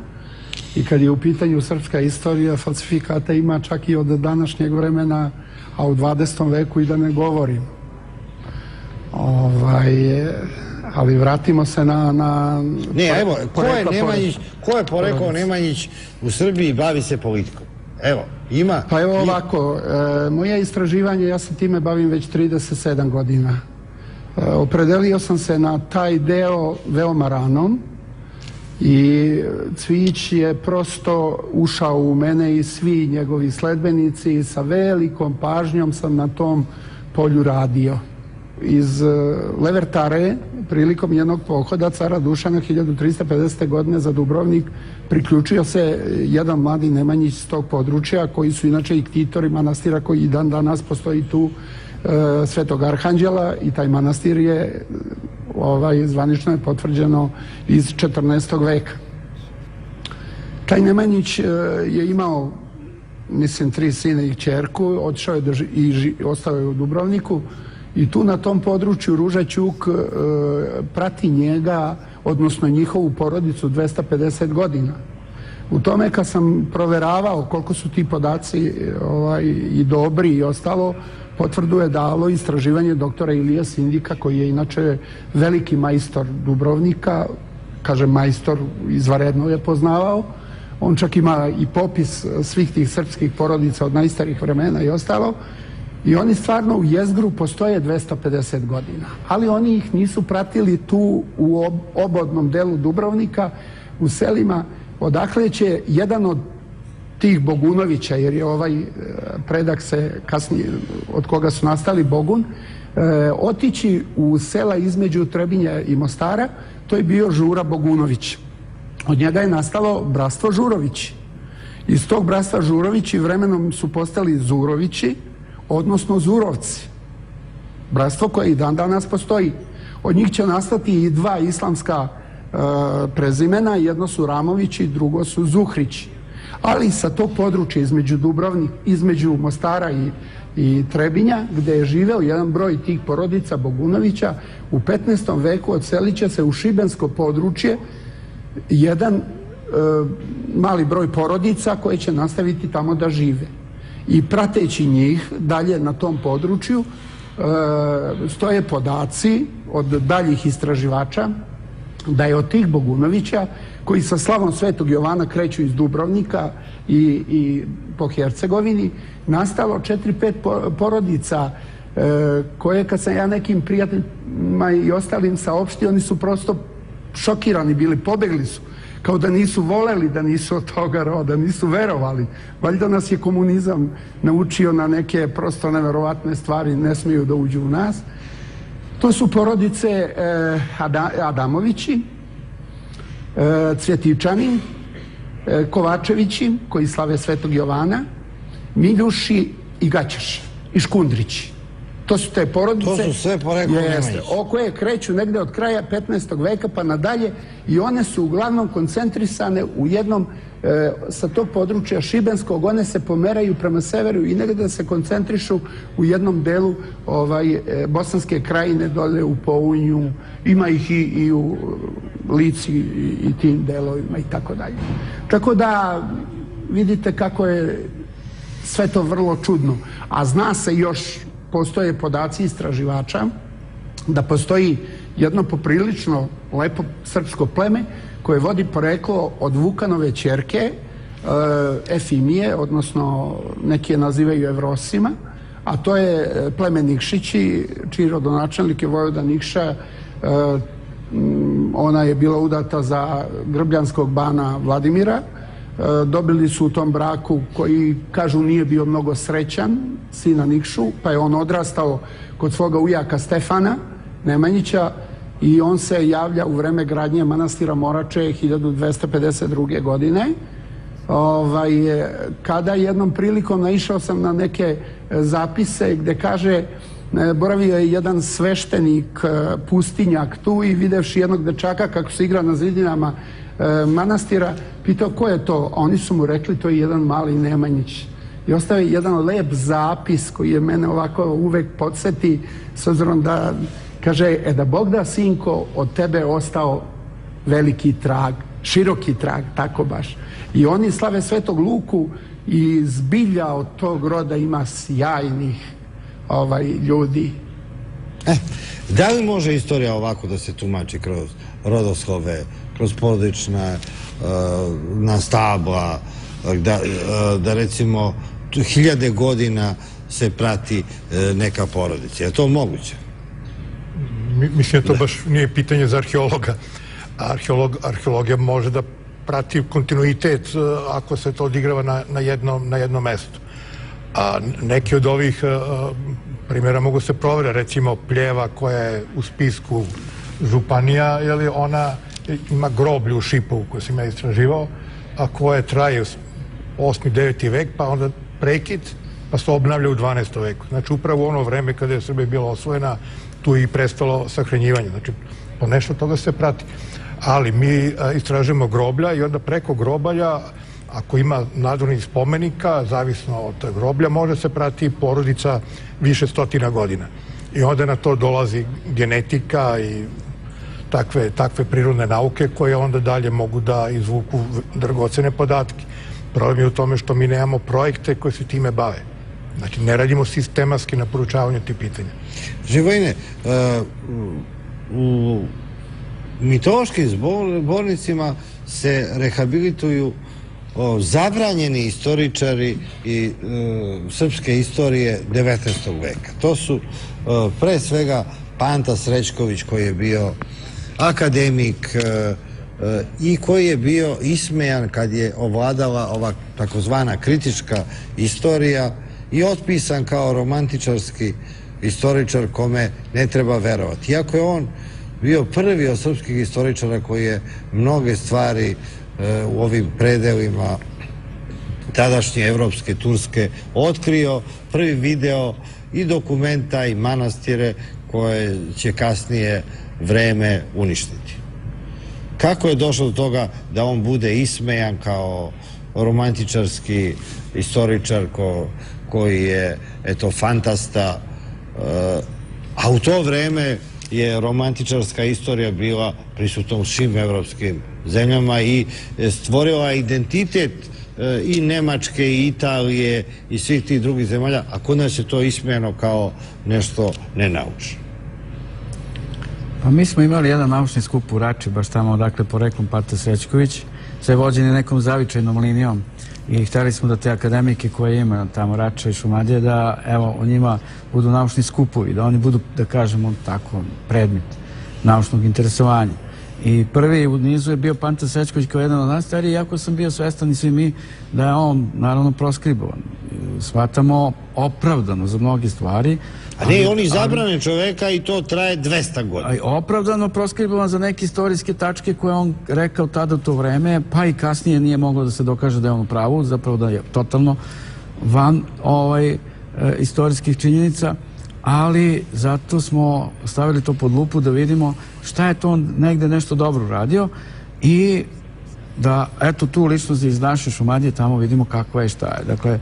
I kad je u pitanju srpska istorija, falsifikata ima čak i od današnjeg vremena, a u 20. veku i da ne govorim. Ali vratimo se na... Ne, evo, ko je porekao Nemanjić u Srbiji i bavi se politikom? Evo, ima... Pa evo ovako, moje istraživanje, ja se time bavim već 37 godina. Opredelio sam se na taj deo veoma rano i Cvijić je prosto ušao u mene i svi njegovi sledbenici i sa velikom pažnjom sam na tom polju radio. Iz Levertare, prilikom jednog pohoda cara Dušana 1350. godine za Dubrovnik, priključio se jedan mladi Nemanjić iz tog područja, koji su inače i ktitori manastira koji i dan danas postoji tu, Svetog Arhanđela, i taj manastir je zvanično je potvrđeno iz 14. veka. Taj Nemanjić je imao, mislim, 3 sina i ćerku, otišao je i ostao je u Dubrovniku. I tu na tom području Ruža Ćuk prati njega, odnosno njihovu porodicu, 250 godina. U tome kad sam proveravao koliko su ti podaci i dobri i ostalo, potvrdu je dalo istraživanje doktora Ilije Sindika, koji je inače veliki majstor Dubrovnika, kažem majstor, izvanredno je poznavao. On čak ima i popis svih tih srpskih porodica od najstarijih vremena i ostalo. I oni stvarno u jezgru postoje 250 godina. Ali oni ih nisu pratili tu u obodnom delu Dubrovnika, u selima, odakle će jedan od tih Bogunovića, jer je ovaj predak se kasnije, od koga su nastali Bogun, otići u sela između Trebinja i Mostara. To je bio Žura Bogunović. Od njega je nastalo bratstvo Žurovići. Iz tog bratstva Žurovići vremenom su postali Zurovići, odnosno Zurovci. Bratstvo koje i dan danas postoji. Od njih će nastati i 2 islamska prezimena, jedno su Ramovići, drugo su Zuhrići. Ali sa tog područja između Mostara i Trebinja, gde je živeo jedan broj tih porodica Bogunovića, u 15. veku odselit će se u šibensko područje jedan mali broj porodica koje će nastaviti tamo da žive. I prateći njih dalje na tom području stoje podaci od daljih istraživača da je od tih Bogunovića, koji sa slavom Svetog Jovana kreću iz Dubrovnika i po Hercegovini, nastalo 4-5 porodica koje, kad sam ja nekim prijateljima i ostalim saopštio, oni su prosto šokirani bili, pobegli su, kao da nisu voleli, da nisu od toga roda, nisu verovali. Valjda nas je komunizam naučio na neke prosto neverovatne stvari, ne smiju da uđu u nas. To su porodice Adamovići, Cvjetičani, Kovačevići, koji slave Svetog Jovana, Miljuši i Gaćaši i Škundrići. To su te porodice. To su sve poreklo Nemanjića. O koje kreću negde od kraja 15. veka pa nadalje, i one su uglavnom koncentrisane u jednom, sa tog područja šibenskog, one se pomeraju prema severu i negde se koncentrišu u jednom delu Bosanske krajine, dole u Pounju, ima ih i u Lici i tim delovima i tako dalje. Tako da vidite kako je sve to vrlo čudno. A zna se još postoje podaci istraživača da postoji jedno poprilično lepo srpsko pleme koje vodi poreklo od Vukanove ćerke Efimije, odnosno neki je nazivaju Evrosima, a to je pleme Nikšići, čiji rodonačelnik je vojvoda Nikša. Ona je bila udata za grbljanskog bana Vladimira. Dobili su u tom braku, koji kažu nije bio mnogo srećan, sina Nikšu, pa je on odrastao kod svoga ujaka Stefana Nemanjića i on se javlja u vreme gradnje manastira Morače 1252. godine. Kada jednom prilikom naišao sam na neke zapise gde kaže boravio je jedan sveštenik pustinjak tu i videvši jednog dečaka kako se igra na zidinama manastira, pitao ko je to? Oni su mu rekli to je jedan mali Nemanjić. I ostaje jedan lep zapis koji je mene ovako uvek podsjeti, s obzirom da kaže, da Bog da, sinko, od tebe ostao veliki trag, široki trag, tako baš. I oni slave Svetog Luku i zbilja od tog roda ima sjajnih ljudi. Da li može istorija ovako da se tumači kroz rodoslove, kroz porodična stabla, da recimo 1000 godina se prati neka porodica? Je to moguće? Mislim da to baš nije pitanje za arheologa. Arheologija može da prati kontinuitet ako se to odigrava na jednom mestu. A neki od ovih primjera mogu se provere, recimo Pljeva koja je u spisku županija, ona ima groblju u Šipovu koju sam ja istraživao, a koje traje 8. 9. vek, pa onda prekid, pa se obnavlja u 12. veku. Znači upravo u ono vreme kada je Srbija bila osvojena, tu je i prestalo sahranjivanje. Znači po nešto toga se prati. Ali mi istražujemo groblja i onda preko grobalja, ako ima nadzornih spomenika, zavisno od groblja, može se prati porodica više stotina godina. I onda na to dolazi genetika i takve prirodne nauke koje onda dalje mogu da izvuku dragocene podatke. Problem je u tome što mi nemamo projekte koji se time bave. Znači, ne radimo sistematski na poručavanju tih pitanja. Živojine, u mitološkim zbornicima se rehabilituju zabranjeni istoričari i srpske istorije 19. veka. To su pre svega Panta Srećković koji je bio akademik i koji je bio ismejan kad je ovladala ova takozvana kritička istorija i otpisan kao romantičarski istoričar kome ne treba verovati. Iako je on bio prvi od srpskih istoričara koji je mnoge stvari u ovim predelima tadašnje evropske, turske otkrio, prvi video i dokumenta i manastire koje će kasnije vreme uništiti. Kako je došlo do toga da on bude ismejan kao romantičarski istoričar koji je, eto, fantasta, a u to vreme je romantičarska istorija bila prisutna u svim evropskim zemljama i stvorila identitet i Nemačke i Italije i svih tih drugih zemalja, a kod nas je to ismejano kao nešto nenaučno. Pa mi smo imali jedan naučni skup u Rači, baš tamo odakle poreklom Panta Srećković, sve vođeni nekom zavičajnom linijom i hteli smo da te akademike koje ima tamo Rača i Šumadija, da evo o njima budu naučni skupovi, da oni budu, da kažemo tako, predmet naučnog interesovanja. I prvi u nizu je bio Panta Srećković kao jedan od najstariji, iako sam bio svestan i svi mi da je on naravno proskribovan. Shvatamo opravdano za mnoge stvari. A ne, oni zabrane čoveka i to traje 200 godina. Opravdano proskribovan za neke istorijske tačke koje on rekao tada u to vreme, pa i kasnije nije moglo da se dokaže da je on u pravu, zapravo da je totalno van istorijskih činjenica, ali zato smo stavili to pod lupu da vidimo šta je to on negde nešto dobro uradio i da, eto, tu ličnost iz naše Šumadije tamo vidimo kakva je, šta je. Dakle,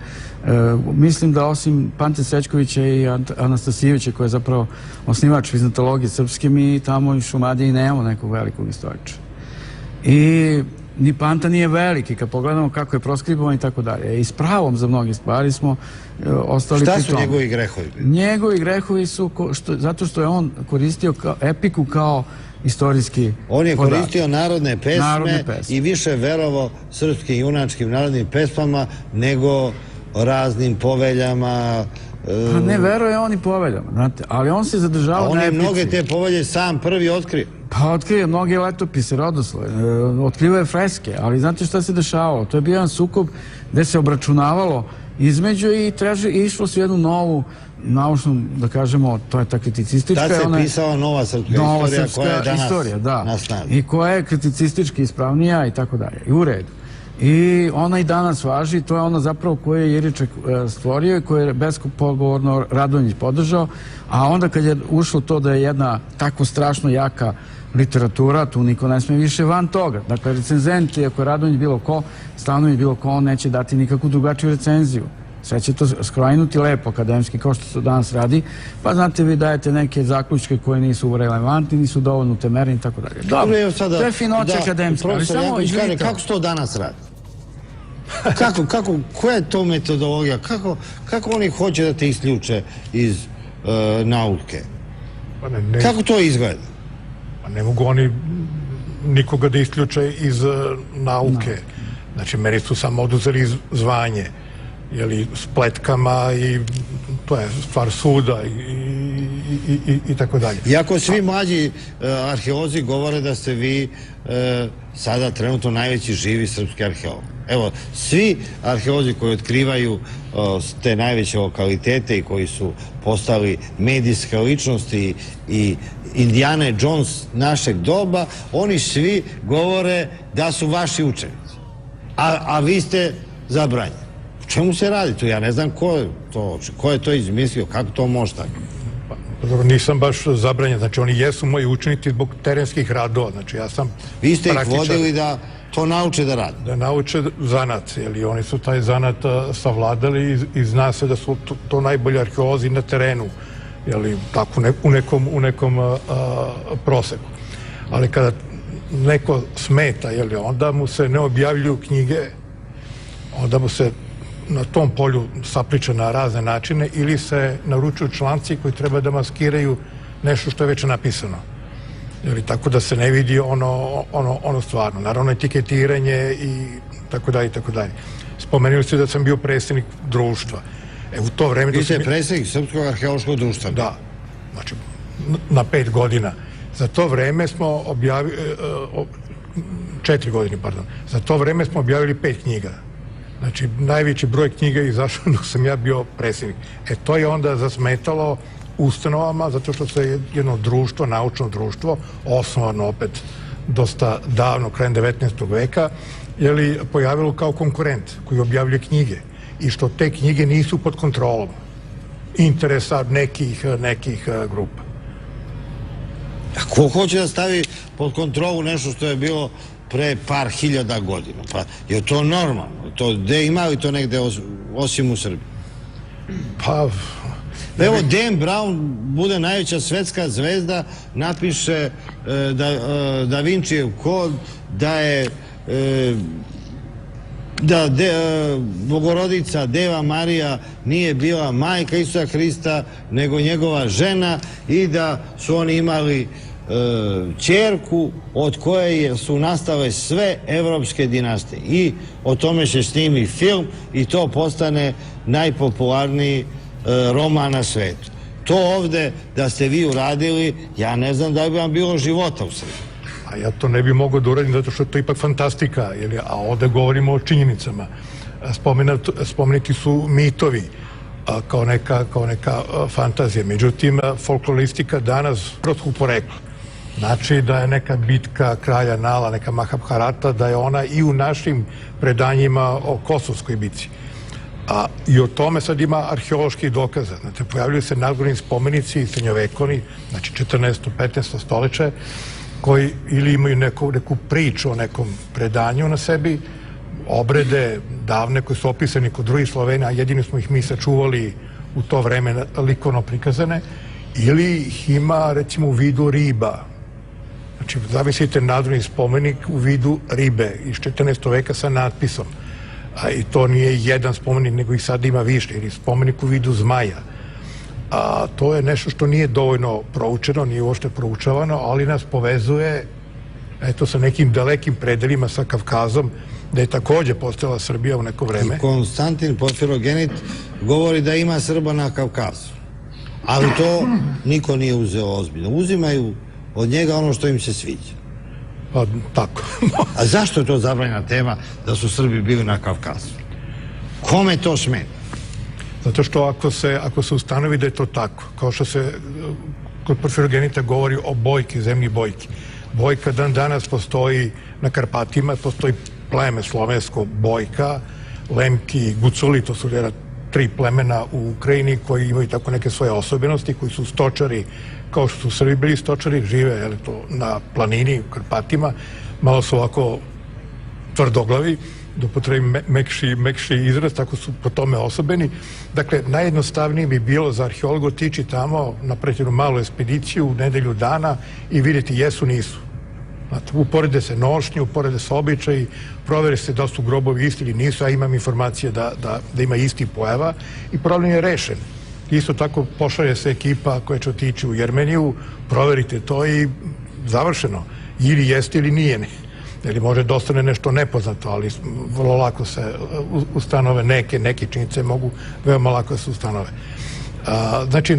mislim da osim Pante Srećkovića i Anastasijevića, koji je zapravo osnivač vizantologije srpske, mi tamo i Šumadije i nemamo nekog velikog istoričara. I ni Panta nije veliki, kad pogledamo kako je proskribovan i tako dalje. I s pravom za mnogi stvari smo ostali pri tome. Šta su njegovi grehovi? Njegovi grehovi su zato što je on koristio epiku kao istorijski podatak. On je koristio narodne pesme i više verovao srpskim junačkim narodnim pesmama nego raznim poveljama. Pa ne veruje on i poveljama, znate, ali on se zadržavao na epici. On je mnoge te povelje sam prvi otkrio. Pa otkrio mnoge letopise, rodosloje, otkrivo je freske, ali znate šta se dešavalo? To je bio jedan sukob gde se obračunavalo između i išlo se u jednu novu naučnu, da kažemo, to je ta kriticistička. Tad se pisala nova srpska istorija koja je danas na snazi. I koja je kriticistički ispravnija i tako dalje. I u redu. I ona i danas važi, to je ona zapravo koju je Jiriček stvorio i koju je bespogovorno Radonjić podržao, a onda kad je ušlo to da je jedna tako strašno jaka literatura, tu niko ne sme više van toga. Dakle, recenzenti, ako je Radonjić bilo ko, Stanović bilo ko, on neće dati nikakvu drugačiju recenziju. Sve će to skrajnuti lepo, akademski, kao što se danas radi, pa znate, vi dajete neke zaključke koje nisu relevantni, nisu dovoljno utemereni i tako dalje. Dobro, to je finoća akademska. Profesor Janković kaže, kako se to danas radi? Koja je to metodologija? Kako oni hoće da te isključe iz nauke? Kako to izgleda? Ne mogu oni nikoga da isključe iz nauke. Znači, meni su samo oduzeli zvanje, s pletkama, i to je stvar suda i tako dalje. Iako svi mlađi arheolozi govore da ste vi sada trenutno najveći živi srpski arheolog. Evo, svi arheolozi koji otkrivaju te najveće lokalitete i koji su postali medijske ličnosti i Indiana Jones našeg doba, oni svi govore da su vaši učenici. A vi ste zabranjeni. O čemu se radi tu? Ja ne znam ko je to izmislio, kako to može tako? Nisam baš zabranjen, znači oni jesu moji učenici zbog terenskih radova, znači ja sam praktičar. Vi ste ih vodili da to nauče da rade? Da nauče zanat, jer oni su taj zanat savladali i zna se da su to najbolji arheolozi na terenu, tako u nekom proseku. Ali kada neko smeta, onda mu se ne objavljuju knjige, onda mu se na tom polju sapliča na razne načine ili se naručuju članci koji treba da maskiraju nešto što je već napisano. Tako da se ne vidi ono stvarno. Naravno, etiketiranje i tako dalje i tako dalje. Spomenuli ste da sam bio predsjednik društva. U to vreme... Vi ste predsjednik Srpskog arheološkog društva? Da. Znači, na 5 godina. Za to vreme smo objavili... 4 godine, pardon. Za to vreme smo objavili 5 knjiga. Znači, najveći broj knjiga je izašao dok sam ja bio predsjednik. To je onda zasmetalo ustanovama, zato što se jedno društvo, naučno društvo, osnovano opet dosta davno, krajem 19. veka, pojavilo kao konkurent koji objavljuje knjige i što te knjige nisu pod kontrolom interesa nekih grupa. A ko hoće da stavi pod kontrolu nešto što je bilo pre par hiljada godina? Pa je to normalno? Gde ima li to negde osim u Srbiji? Pa... Evo, Dan Brown bude najveća svetska zvezda, napiše Da Vincijev kod, da je da Bogorodica Deva Marija nije bila majka Isusa Hrista, nego njegova žena i da su oni imali ćerku od koje su nastale sve evropske dinastije. I o tome se snimi film i to postane najpopularniji roman na svetu. To ovde da ste vi uradili, ja ne znam da bi vam bilo života u Srbiji. A ja to ne bi mogao da uradim zato što je to ipak fantastika, a ovde govorimo o činjenicama. Spomenuti su mitovi kao neka fantazija. Međutim, folkloristika danas prostog porekla. Znači da je neka bitka kralja Nala, neka Mahabharata, da je ona i u našim predanjima o Kosovskoj bici. I o tome sad ima arheoloških dokaza. Znači, pojavljuju se nadgorni spomenici, srednjovekovni, znači 14. 15. stoljeće, koji ili imaju neku priču o nekom predanju na sebi, obrede davne koji su opisani kod drugih Slovena, a jedini smo ih mi sačuvali u to vreme likovno prikazane, ili ih ima, recimo, u vidu riba. Znači, Znači, zamislite nadvojni spomenik u vidu ribe iz 14. veka sa natpisom. I to nije jedan spomenik, nego i sad ima više, ili spomenik u vidu zmaja. To je nešto što nije dovoljno proučeno, nije uopšte proučavano, ali nas povezuje sa nekim dalekim predelima, sa Kavkazom, da je takođe postojala Srbija u neko vreme. I Konstantin Porfirogenit govori da ima Srba na Kavkazu. Ali to niko nije uzeo ozbiljno. Uzimaju od njega ono što im se sviđa. Pa, tako. A zašto je to zabranjena tema da su Srbi bili na Kavkazu? Kome to smeta? Zato što ako se ustanovi da je to tako, kao što se kod Porfirogenita govori o Bojki, zemlji Bojki. Bojka dan danas postoji na Karpatima, postoji pleme slovensko Bojka, Lemki, Guculi, to su 3 plemena u Ukrajini koji imaju tako neke svoje osobenosti, koji su stočari, kao što su Srbi bili stočari, žive na planini, u Karpatima, malo su ovako tvrdoglavi, da upotrebim mekši izraz, tako su po tome osobeni. Dakle, najjednostavnije bi bilo za arheologa otići tamo, napraviti malu ekspediciju u nedelju dana i vidjeti jesu, nisu. Uporede se nošnje, uporede se običaji, provere se da su grobovi isti ili nisu, a imam informacije da ima isti pojava i problem je rešen. Isto tako pošalje se ekipa koja će otići u Jermeniju, proverite to i završeno. Ili jeste ili nije. Ili može da ostane nešto nepoznato, ali vrlo lako se ustanove neke činjenice mogu veoma lako da se ustanove. Znači,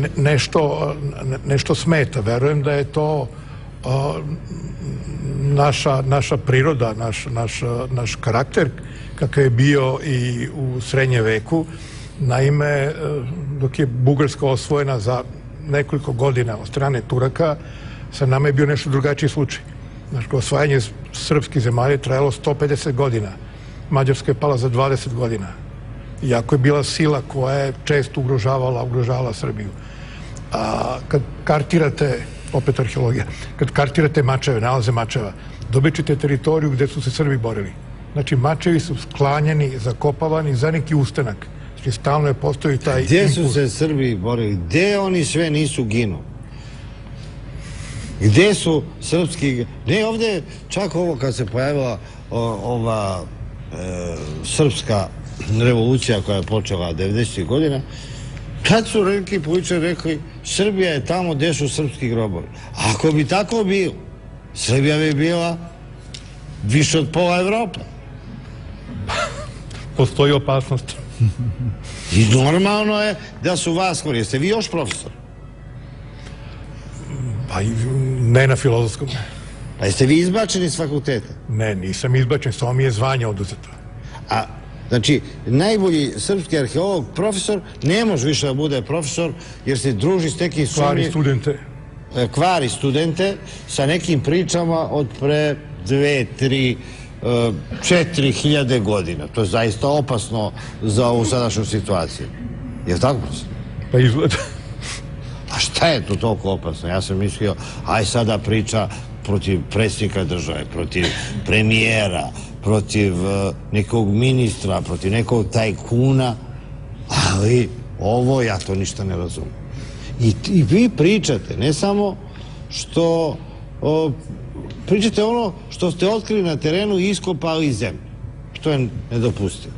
nešto smeta. Verujem da je to naša priroda, naš karakter, kakav je bio i u srednjem veku. Naime, dok je Bugarska osvojena za nekoliko godina od strane Turaka, sa nama je bio nešto drugačiji slučaj. Znači, osvajanje srpskih zemalja je trajalo 150 godina. Mađarska je pala za 20 godina. Iako je bila sila koja je često ugrožavala Srbiju. Kad kartirate, opet arheologija, kad kartirate Mačeve, nalaze Mačeva, dobit ćete teritoriju gde su se Srbi borili. Znači, Mačevi su sklanjeni, zakopavani za neki ustanak. Znači, stalno je postoji taj impuls. Gde su se Srbi borili? Gde oni sve nisu ginu? Gde su srpski... Ne, ovde čak ovo kad se pojavila ova srpska revolucija koja je počela 90. godina, kad su neki političari rekli Srbija je tamo gde su srpski grobovi. Ako bi tako bilo, Srbija bi bila više od pola Evrope. Postoji opasnost. I normalno je da su vas koristili. Jeste vi još profesor? Pa ne na filozofskom. Pa jeste vi izbačeni s fakulteta? Ne, nisam izbačen, samo mi je zvanje oduzeto. Znači, najbolji srpski arheolog, profesor, ne može više da bude profesor, jer se druži s nekim Kvari studente. Kvari studente sa nekim pričama od pre 2, 3, 4.000 godina. To je zaista opasno za ovu sadašnju situaciju. Je li tako, profesor? Pa izgleda. A šta je to toliko opasno? Ja sam mislio, aj sada priča protiv predsjednika države, protiv premijera, protiv nekog ministra, protiv nekog tajkuna, ali ovo ja to ništa ne razumem. I vi pričate, ne samo što pričate ono što ste otkrili na terenu i iskopali iz zemlje, što je nedopustivo.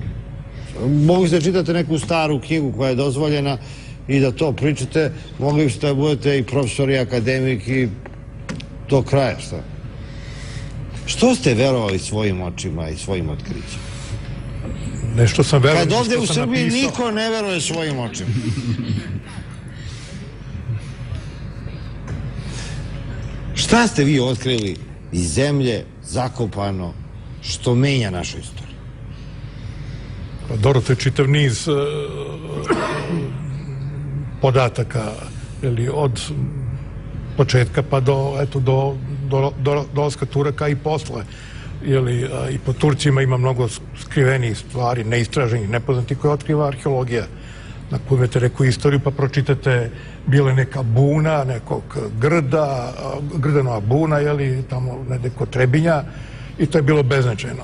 Mogli ste čitati neku staru knjigu koja je dozvoljena i da to pričate, mogli ste da budete i profesor i akademik i do kraja, šta? Što ste verovali svojim očima i svojim otkrićima? Nešto sam verovao. Kad ovde u Srbiji niko ne veruje svojim očima. Šta ste vi otkrili iz zemlje zakopano što menja našu istoriju? Dobro, to je čitav niz podataka od početka pa do dolaska Turaka i posle. I po Turcima ima mnogo skrivenih stvari, neistraženih, nepoznatih koje otkriva arheologija. Ako imate neku istoriju pa pročitate bila je neka buna, nekog grda, grdanova buna, tamo neko Trebinja i to je bilo beznačajno.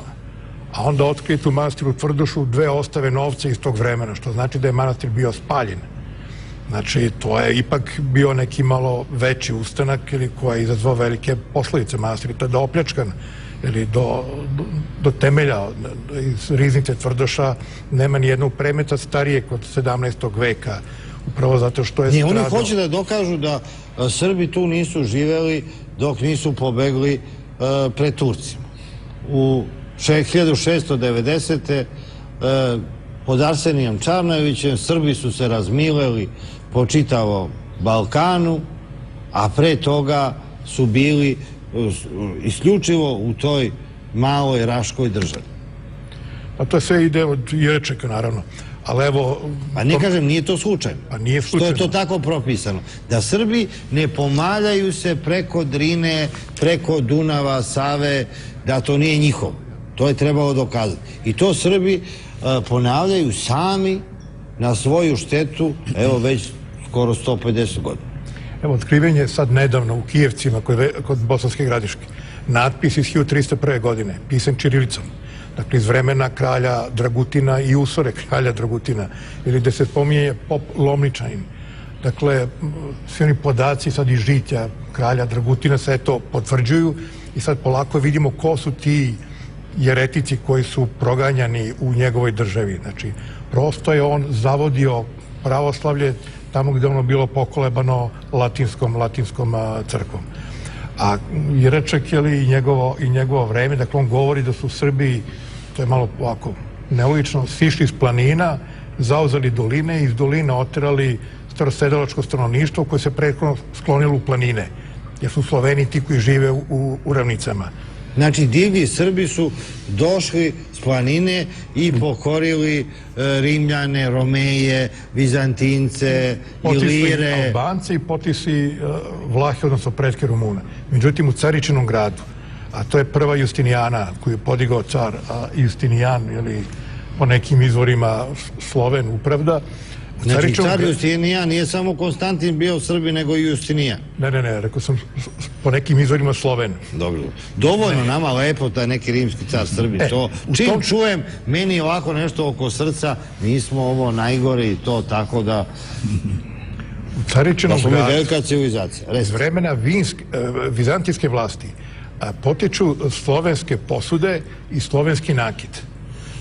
A onda otkrijete u manastiru Tvrdošu 2 ostave novca iz tog vremena, što znači da je manastir bio spaljen. Znači, to je ipak bio neki malo veći ustanak ili koja je izazvao velike posledice Maastrichta, da opljačkan ili do temelja iz riznice tvrdoša nema ni jednog predmeta starijeg od 17. veka, upravo zato što je stradao. Oni hoće da dokažu da Srbi tu nisu živeli dok nisu pobegli pred Turcima. U 1690. pod Arsenijom Čarnojevićem Srbi su se razmileli po čitavom Balkanu, a pre toga su bili isključivo u toj maloj Raškoj državi. Pa to sve ide od Jerečeka, naravno. Ali evo... Pa ne kažem, nije to slučajno. Pa nije slučajno. Što je to tako propisano? Da Srbi ne pomaljaju se preko Drine, preko Dunava, Save, da to nije njihovo. To je trebalo dokazati. I to Srbi ponavljaju sami na svoju štetu, evo već skoro 150 godina. Evo, otkriven je sad nedavno u Kijevcima, kod Bosanske Gradiške, natpis iz 1301. godine, pisan ćirilicom. Dakle, iz vremena kralja Dragutina i usore kralja Dragutina, ili gde se spominje pop Lomničanin. Dakle, svi oni podaci sad iz žitja kralja Dragutina sve to potvrđuju i sad polako vidimo ko su ti jeretici koji su proganjani u njegovoj državi. Znači, prosto je on zavodio pravoslavlje tamo gde ono bilo pokolebano latinskom crkvom. A Jereček je i njegovo vreme, dakle on govori da su Srbi, to je malo ovako nelogično, sišli iz planina, zauzeli doline i iz dolina oterali starosedelačko stanovništvo koje se prethodno sklonilo u planine, jer su Sloveni ti koji žive u ravnicama. Znači, divlji Srbi su došli s planine i pokorili Rimljane, Romeje, Vizantince, Ilire. Potisli Albance i potisli Vlahe, odnosno pretke Rumuna. Međutim, u Caričinom gradu, a to je prva Justinijana koju je podigao car Justinijan, ili po nekim izvorima Sloven upravda. Znači, car Justinijan nije samo Konstantin bio Srbi, nego i Justinijan. Ne, rekao sam po nekim izvorima Sloven. Dobro. Dovoljno nama lepo da je neki rimski car Srbi. Čim čujem, meni ovako nešto oko srca, mi smo ovo najgore i to tako da... Da smo mi velika civilizacija. Iz vremena vizantijske vlasti potiču slovenske posude i slovenski nakit.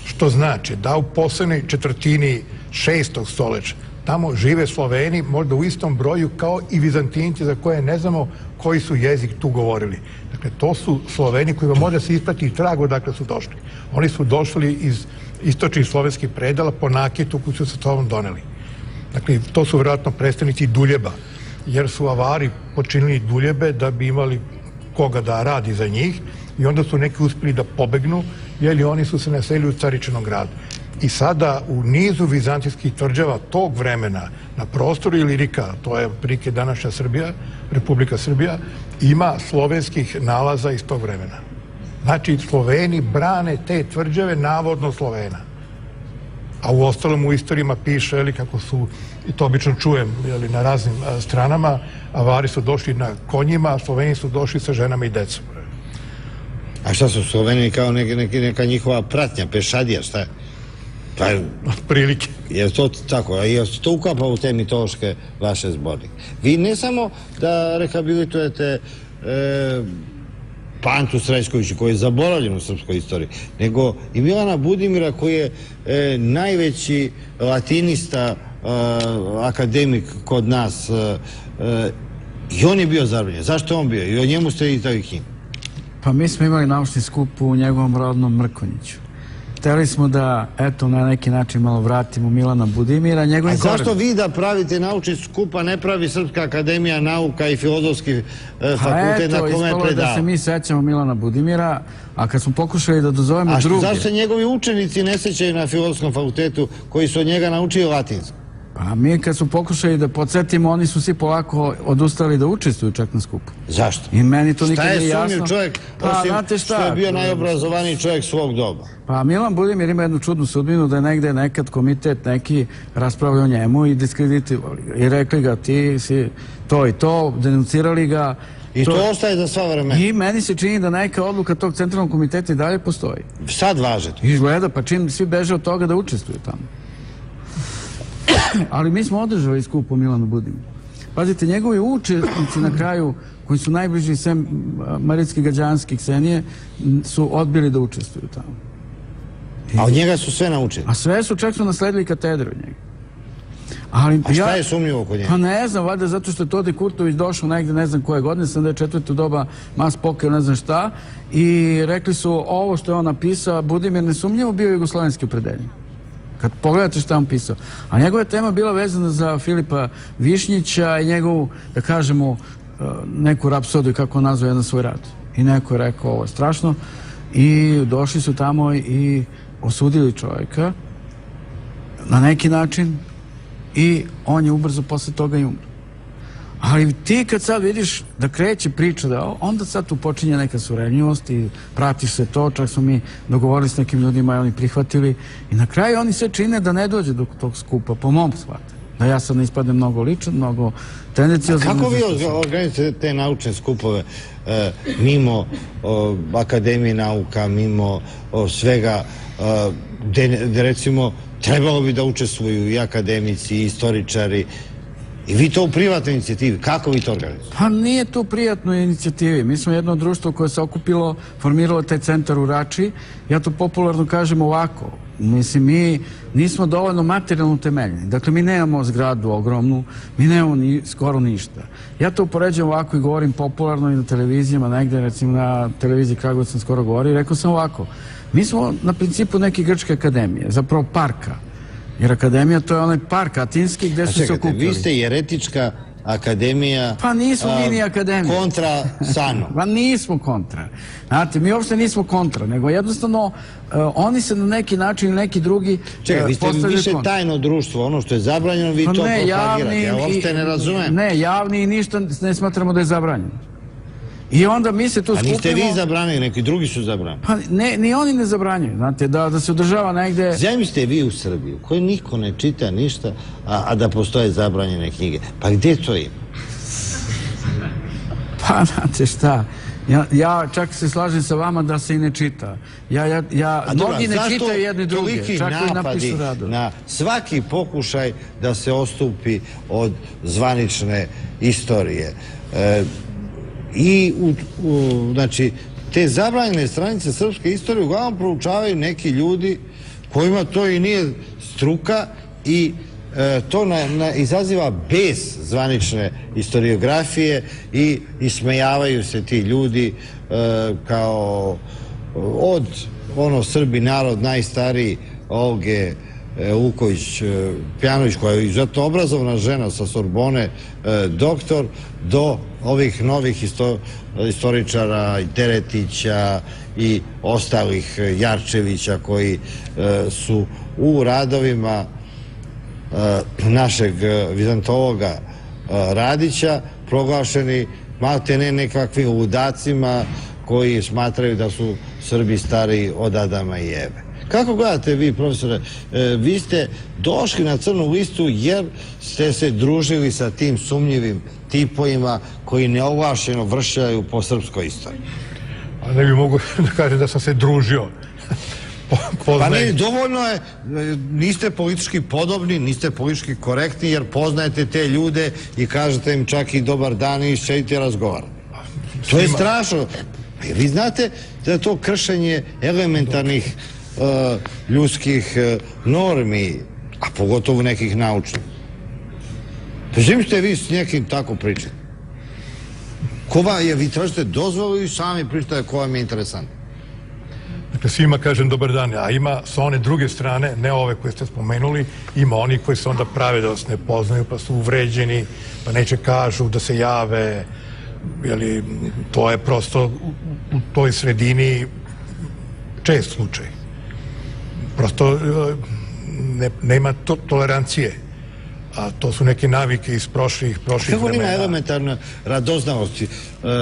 Što znači da u poslednjoj četvrtini 6. stoljeća tamo žive Sloveni možda u istom broju kao i Vizantinci za koje ne znamo koji su jezik tu govorili. Dakle, to su Sloveni koji vam može se isprati i trag odakle su došli. Oni su došli iz istočnih slovenskih predela po nakitu koji su sa sobom doneli. Dakle, to su vjerojatno predstavnici Duljeba, jer su Avari počinili Duljebe da bi imali koga da radi za njih i onda su neki uspeli da pobegnu, jer oni su se naselili u Caričinom gradu. I sada u nizu vizantijskih tvrđava tog vremena na prostoru Ilirika, to je otprilike današnja Srbija, Republika Srbija, ima slovenskih nalaza iz tog vremena. Znači, Sloveni brane te tvrđave, navodno Slovena. A u ostalom u istorijama piše kako su, i to obično čujem na raznim stranama, Avari su došli na konjima, a Sloveni su došli sa ženama i decom. A šta su Sloveni kao neka njihova pratnja, pešadija, šta je? Prilike. Je to tako? Je to ukapa u te mitološke vaše zbornike? Vi ne samo da rehabilitujete Pantu Srećkovića, koji je zaboravljen u srpskoj istoriji, nego i Milana Budimira, koji je najveći latinista, akademik kod nas. I on je bio zaboravljen. Zašto je on bio? I o njemu ste izdali knjigu. Pa mi smo imali naučni skup u njegovom rodnom Mrkonjiću. Hteli smo da, eto, na neki način malo vratimo Milana Budimira. A zašto vi da pravite naučni skup, a ne pravi Srpska akademija nauka i filozofski fakultet na kome je predao? Da se mi sećamo Milana Budimira, a kad smo pokušali da dozovemo druge... A zašto se njegovi učenici ne sećaju na filozofskom fakultetu koji su od njega naučili latinsko? Pa mi kad smo pokušali da podsjetimo, oni su svi polako odustali da učestvuju čak na skupu. Zašto? I meni to nikad nije jasno. Šta je sumnjiv čovjek, osim što je bio najobrazovaniji čovjek svog doba? Pa Milan Budimir ima jednu čudnu sudbinu da je negde nekad komitet neki raspravljao o njemu i diskreditovali ga. I rekli ga ti si to i to, denuncirali ga. I to ostaje za sva vremena. I meni se čini da neka odluka tog centralnog komiteta i dalje postoji. Sad važe to. Izgleda, pa čim svi beže od toga da učestvuju tamo. Ali mi smo održali skup o Milanu Budimu. Pazite, njegovi učesnici na kraju, koji su najbliži sem Maritske Gađanske Ksenije, su odbili da učestvuju tamo. A od njega su sve naučili? A sve su, čak su nasledili katedru od njega. Ali a šta je sumnjivo kod njega? Pa ne znam, valjda zato što je Todi Kurtović došao negde, ne znam koje godine, 74. doba mas pokeo, ne znam šta, i rekli su ovo što je on napisao, Budimir nesumnjivo bio jugoslovenski opredeljen. Kad pogledate šta je on pisao. A njegova tema bila vezana za Filipa Višnjića i njegovu, da kažemo, neku rapsodiju, kako on nazvao jedan svoj rad. I neko je rekao, ovo je strašno. I došli su tamo i osudili čovjeka na neki način i on je ubrzo posle toga i umro. Ali ti kad sad vidiš da kreće priča, da onda sad tu počinje neka suradnjivost i pratiš se to, čak smo mi dogovorili s nekim ljudima i oni prihvatili i na kraju oni sve čine da ne dođe do tog skupa, po mom shvatu. Da ja sad ne ispadem mnogo ličan, mnogo tendencijozan. Kako vi organizujete te naučne skupove mimo Akademije nauka, mimo svega, gde recimo trebalo bi da učestvuju i akademici i istoričari, i vi to u privatnoj inicijativi, kako vi to organizujete? Pa nije to u prijatnoj inicijativi. Mi smo jedno društvo koje se okupilo, formiralo taj centar u Rači. Ja to popularno kažem ovako. Mislim, mi nismo dovoljno materijalno utemeljeni. Dakle, mi nemamo zgradu ogromnu, mi nemamo skoro ništa. Ja to upoređujem ovako i govorim popularno i na televizijama, negde, recimo na televiziji Kragujevac sam skoro govorio i rekao sam ovako. Mi smo na principu neke grčke akademije, zapravo parka. Jer akademija to je onaj park atinski gde su se okupili. Vi ste jeretička akademija. Pa nismo mi ni akademija. Kontra Sano. Pa nismo kontra. Znate, mi uopšte nismo kontra, nego jednostavno oni se na neki način ili neki drugi čekaj, vi ste više tajno društvo, ono što je zabranjeno, vi to propagirate. Ja uopšte ne razumem. Ne, javni i ništa ne smatramo da je zabranjeno. I onda mi se tu skupimo... A niste vi zabranili, neki drugi su zabranili. Pa ni oni ne zabranjuju, znate, da se održava negde... Zamislite vi u Srbiji, u kojoj niko ne čita ništa, a da postoje zabranjene knjige. Pa gde to ima? Pa, znate šta, ja čak se slažem sa vama da se i ne čita. Mnogi ne čitaju jedni drugi, čak i napišu rado. Na svaki pokušaj da se ostupi od zvanične istorije. I, znači, te zabranjene stranice srpske istorije uglavnom proučavaju neki ljudi kojima to i nije struka i to izaziva bez zvanične historiografije i ismejavaju se ti ljudi kao od Srbi narod najstariji Olge Vuković-Pjanović, koja je izuzetno obrazovna žena sa Sorbone, doktor, do ovih novih istoričara, Teretića i ostalih Jarčevića koji su u radovima našeg vizantologa Radića proglašeni malte ne nekakvim ludacima koji smatraju da su Srbi stariji od Adama i Eve. Kako gledate vi, profesore, vi ste došli na crnu listu jer ste se družili sa tim sumnjivim tipovima koji neovlašćeno vršljaju po srpskoj istoriji. Ne bi mogu da kažem da sam se družio. Pa ne, dovoljno je, niste politički podobni, niste politički korektni jer poznajete te ljude i kažete im čak i dobar dan i šedite razgovarati. To je strašno. Vi znate da je to kršenje elementarnih ljudskih normi, a pogotovo nekih naučnih. Pa želim ste vi s nekim tako pričati. Vi tražite dozvolu i sami pričate ko vam je interesantno. Dakle, svima kažem dobar dan, a ima sa one druge strane, ne ove koje ste spomenuli, ima oni koji se onda prave da vas ne poznaju, pa su uvređeni, pa neće kažu da se jave, to je prosto u toj sredini čest slučaj. Prosto nema tolerancije, a to su neke navike iz prošlih vremena. Kako ima elementarne radoznalosti?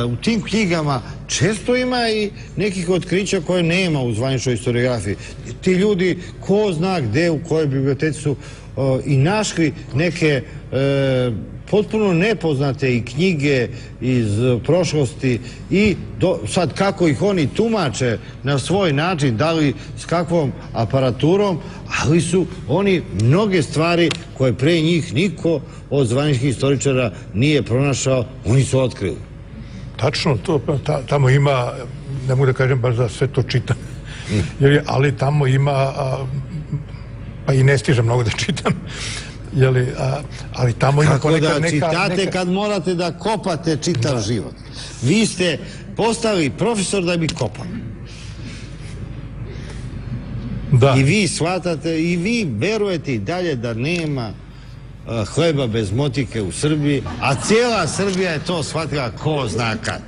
U tim knjigama često ima i nekih otkrića koje nema u zvaničnoj historiografiji. Ti ljudi, ko zna gde, u kojoj biblioteci su i našli neke potpuno nepoznate i knjige iz prošlosti i sad kako ih oni tumače na svoj način, da li s kakvom aparaturom, ali su oni mnoge stvari koje pre njih niko od zvaničnih istoričara nije pronašao, oni su otkrili. Tačno, tamo ima, ne mogu da kažem baš da sve to čitam, ali tamo ima, pa i ne stižem mnogo da čitam, ali tamo ima kako da čitate kad morate da kopate čitav život? Vi ste postali profesor da bi kopali. I vi shvatate, i vi verujete i dalje da nema hleba bez motike u Srbiji, a cijela Srbija je to shvatila ko zna kad.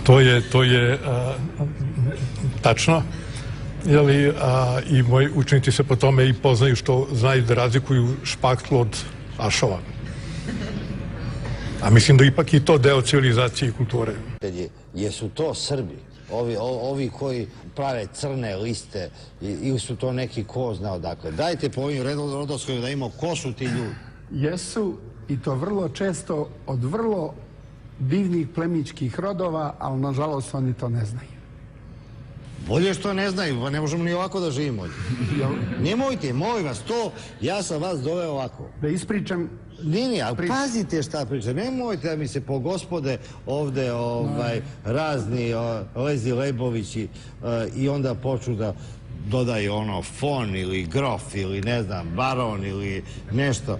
To je tačno. I moji učenici se po tome i poznaju, što znaju da razlikuju špaktlu od ašova. A mislim da ipak i to deo civilizacije i kulture. Jesu to Srbi? Ovi koji prave crne liste, ili su to neki ko zna odakle? Dajte po ovim rodoslovima da imamo ko su ti ljudi. Jesu, i to vrlo često od vrlo divnih plemićkih rodova, ali nažalost oni to ne znaju. Bolje što ne znaju, pa ne možemo ni ovako da živimo. Nemojte, molim vas, to, ja sam vas doveo ovako. Da ispričam... Nije, ali pazite šta pričam, nemojte da mi se po gospode ovde razni Lezi Lebovići i onda počnu da dodaju ono fon ili grof ili ne znam, baron ili nešto.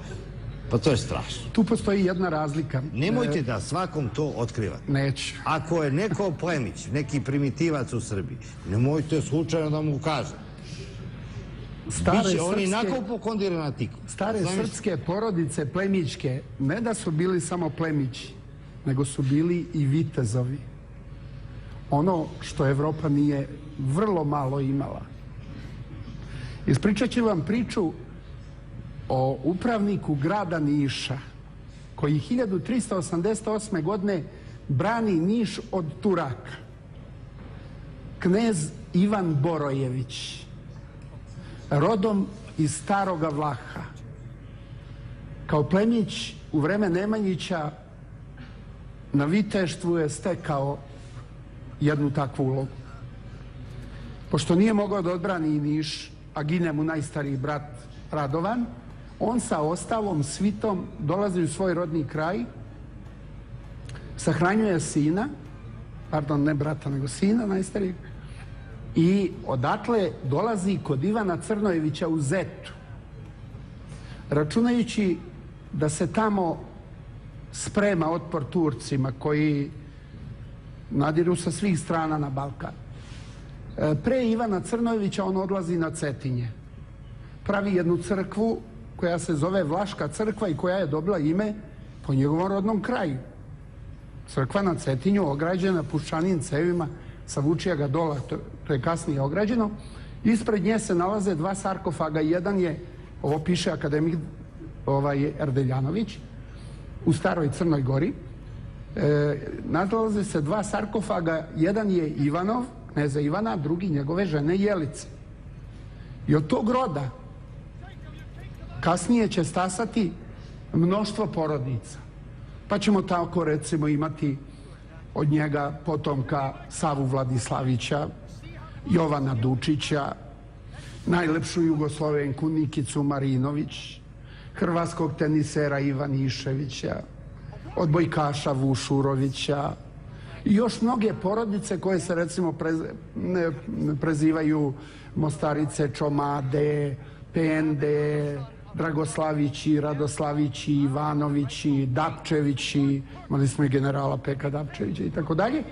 Pa to je strašno. Tu postoji jedna razlika. Nemojte da svakom to otkrivate. Neću. Ako je neko plemić, neki primitivac u Srbiji, nemojte slučajno da mu kaže. Oni nakon pokondire na tiku. Stare srpske porodice plemićke, ne da su bili samo plemići, nego su bili i vitezovi. Ono što Evropa nije vrlo malo imala. Ispričat ću vam priču o upravniku grada Niša, koji 1388. godine brani Niš od Turaka. Knez Ivan Borojević, rodom iz Staroga Vlaha. Kao plemić u vreme Nemanjića na viteštvu je stekao jednu takvu ulogu. Pošto nije mogao da odbrani Niš, a gine mu najstariji brat Radovan, on sa ostalom svitom dolazi u svoj rodni kraj, sahranjuje sina, pardon, ne brata, nego sina najstarijeg, i odatle dolazi kod Ivana Crnojevića u Zetu, računajući da se tamo sprema otpor Turcima koji nadiru sa svih strana na Balkan. Pre Ivana Crnojevića on odlazi na Cetinje. Pravi jednu crkvu koja se zove Vlaška crkva i koja je dobila ime po njegovom rodnom kraju. Crkva na Cetinju, ograđena puščanim cevima sa Vučijaga dola, to je kasnije ograđeno. Ispred nje se nalaze dva sarkofaga. Jedan je, ovo piše akademik Erdeljanović, u Staroj Crnoj Gori. Nalaze se dva sarkofaga, jedan je Ivanov, kneza Ivana, drugi njegove žene Jelice. I od tog roda kasnije će stasati mnoštvo porodica. Pa ćemo tako recimo imati od njega potomka Savu Vladislavića, Jovana Dučića, najlepšu Jugoslovenku Nikicu Marinović, hrvatskog tenisera Ivaniševića, odbojkaša Vušurovića i još mnoge porodice koje se recimo prezivaju Mostarice, Čomade, Pende, Dragoslavići, Radoslavići, Ivanovići, Dapčevići, imali smo i generala Peka Dapčevića i tako dalje.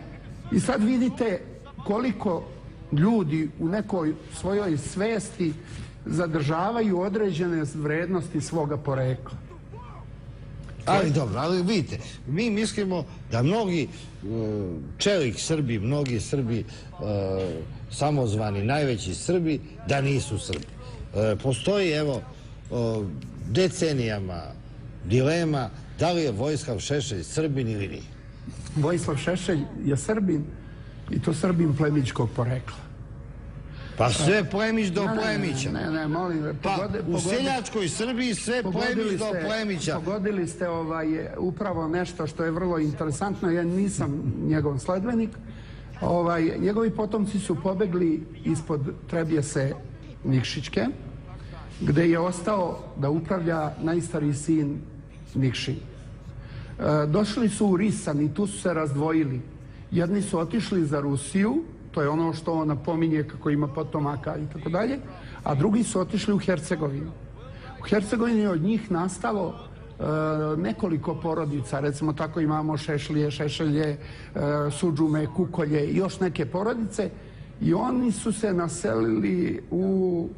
I sad vidite koliko ljudi u nekoj svojoj svesti zadržavaju određene vrednosti svoga porekla. Ali dobro, ali vidite, mi mislimo da mnogi čelik Srbi, mnogi Srbi, samozvani najveći Srbi, da nisu Srbi. Postoji, evo, decenijama dilema da li je Vojislav Šešelj Srbin ili nije. Vojislav Šešelj je Srbin i to Srbin plemićkog porekla. Pa sve Plemić do Plemića. Ne, molim. Pa u seljačkoj Srbiji sve Plemić do Plemića. Pogodili ste upravo nešto što je vrlo interesantno. Ja nisam njegov sledbenik. Njegovi potomci su pobegli ispod Trebjese Nikšićke, gde je ostao da upravlja najstariji sin Nikši. Došli su u Risan i tu su se razdvojili. Jedni su otišli za Rusiju, to je ono što on napominje kako ima potomaka i tako dalje, a drugi su otišli u Hercegovinu. U Hercegovini je od njih nastalo nekoliko porodica, recimo tako imamo Šešlije, Šešelje, Sudžume, Kukolje i još neke porodice, i oni su se naselili u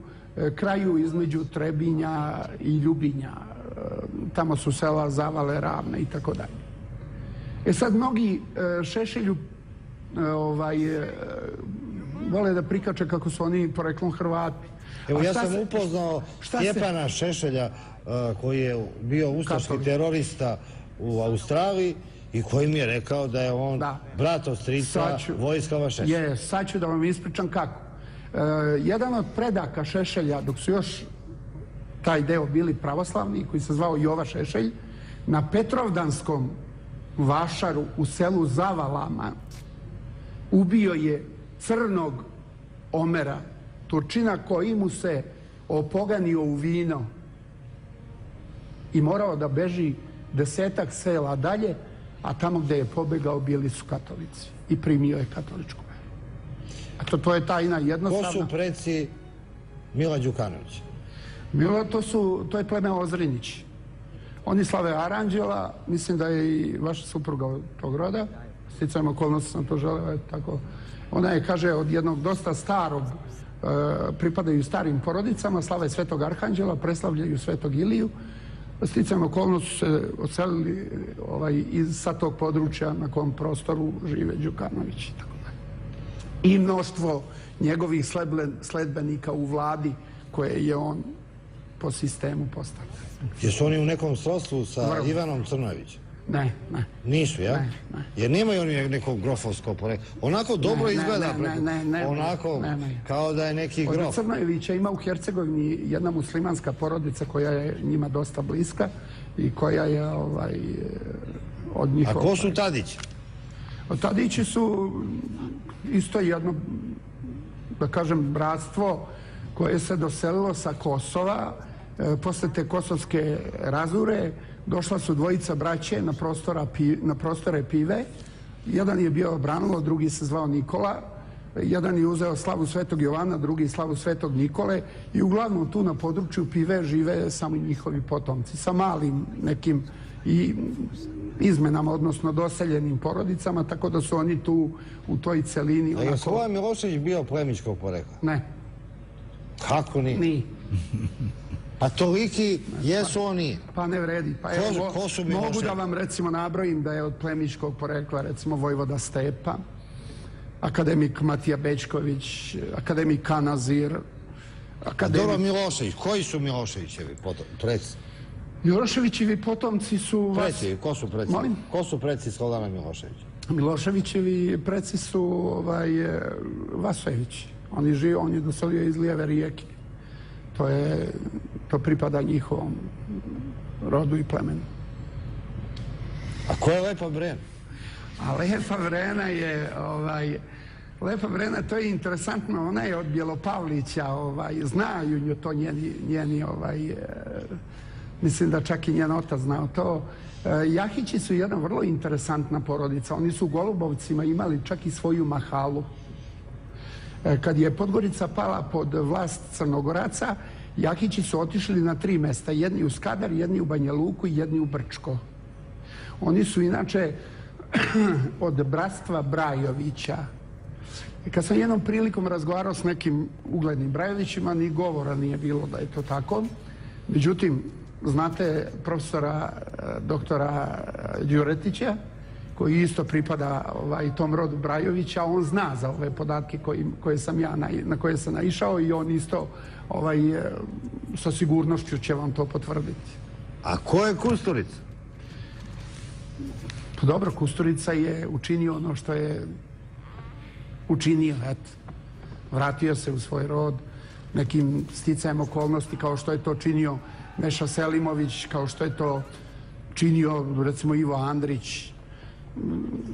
kraju između Trebinja i Ljubinja. Tamo su sela Zavale, Ravne i tako dalje. Sad mnogi Šešelju vole da prikače kako su oni poreklom Hrvati. Evo, ja sam upoznao Stjepana Šešelja, koji je bio ustaški terorista u Australiji i koji mi je rekao da je on brat od strica Vojislava Šešelja. Sad ću da vam ispričam kako. Jedan od predaka Šešelja, dok su još taj deo bili pravoslavni, koji se zvao Jova Šešelj, na Petrovdanskom vašaru u selu Zavalama ubio je crnog Omera, Turčina, koji mu se opoganio u vino i morao da beži 10-ak sela dalje, a tamo gde je pobegao bili su katolici i primio je katoličku veru. To je tajna jednostavna. Ko su preci Mila Đukanovića? To je pleme Ozrinjić. Oni slave Aranđela, mislim da je i vaša supruga od tog roda, sticajem okolnosti sam to želeo, tako. Ona je, kaže, od jednog dosta starog, pripadaju starim porodicama, slave Svetog Arhanđela, preslavljaju Svetog Iliju. Sticajem okolnosti su se odselili sa tog područja na kom prostoru žive Đukanović. I mnoštvo njegovih sledbenika u vladi koje je on po sistemu postavio. Jesu oni u nekom srodstvu sa Ivanom Crnojevićem? Ne. Nisu, ja? Ne. Jer nemaju oni nekog grofovsko poreklo. Onako dobro izgleda preko. Onako kao da je neki grof. Od Crnojevića ima u Hercegovini jedna muslimanska porodica koja je njima dosta bliska i koja je od njih... A ko su Tadići? Tadići su isto jedno, da kažem, bratstvo koje se doselilo sa Kosova. Posle te kosovske razure došla su dvojica braće na prostore Pive. Jedan je bio Branilo, drugi se zvao Nikola. Jedan je uzeo slavu Svetog Jovana, drugi slavu Svetog Nikole. I uglavnom tu na području Pive žive samo njihovi potomci sa malim nekim i izmenama, odnosno doseljenim porodicama, tako da su oni tu u toj celini. A je Slobodan Milošević bio plemićkog porekla? Ne. Kako nije? Nije. A toliki jesu oni? Pa ne vredi. Mogu da vam recimo nabrojim da je od plemićkog porekla recimo Vojvoda Stepa, akademik Matija Bečković, akademik Kanazir, Dobro, Milošević. Koji su Miloševićevi preci? Miloševićevi potomci su... Preci, ko su preci? Molim? Ko su preci Slobodana Miloševića? Miloševićevi preci su Vasojevići. On je doselio iz Lijeve rijeke. To pripada njihovom rodu i plemenu. A ko je Lepa Brena? A Lepa Brena je... Lepa Brena, to je interesantno, ona je od Bjelopavlića, znaju nju to njeni, mislim da čak i njen otac znao to. Jahići su jedna vrlo interesantna porodica, oni su u Golubovcima imali čak i svoju mahalu. Kad je Podgorica pala pod vlast Crnogoraca, Jahići su otišli na 3 mesta, jedni u Skadar, jedni u Banja Luku i jedni u Brčko. Oni su inače od bratstva Brajovića. Kad sam jednom prilikom razgovarao s nekim uglednim Brajovićima, ni govora nije bilo da je to tako. Međutim, znate profesora doktora Đuretića, koji isto pripada tom rodu Brajovića, on zna za ove podatke na koje sam naišao i on isto sa sigurnošću će vam to potvrditi. A ko je Kusturica? Pa dobro, Kusturica je učinio ono što je učinio, eto. Vratio se u svoj rod nekim sticajem okolnosti kao što je to činio Meša Selimović, kao što je to činio recimo Ivo Andrić.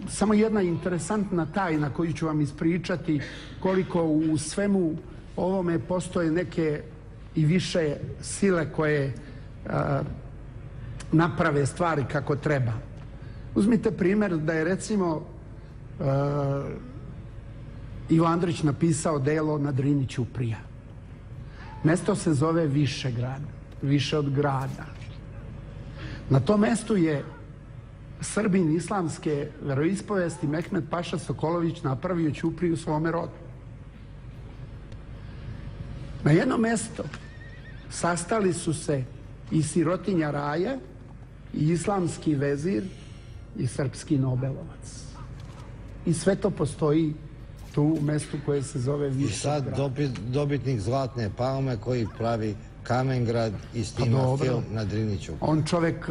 Samo jedna interesantna tajna koju ću vam ispričati, koliko u svemu ovome postoje neke i više sile koje naprave stvari kako treba. Uzmite primjer da je recimo Ivo Andrić napisao delo na Drini ćuprija. Mesto se zove Višegrad, više od grada. Na tom mestu je Srbin islamske veroispovesti Mehmed Paša Sokolović napravio ćupriju svome rodu. Na jedno mesto sastali su se i sirotinja Raja, i islamski vezir, i srpski nobelovac. I sve to postoji tu u mestu koje se zove Višegrad. I sad dobitnik Zlatne palme koji pravi Kamengrad i snima film na Drini ćupriji. On čovek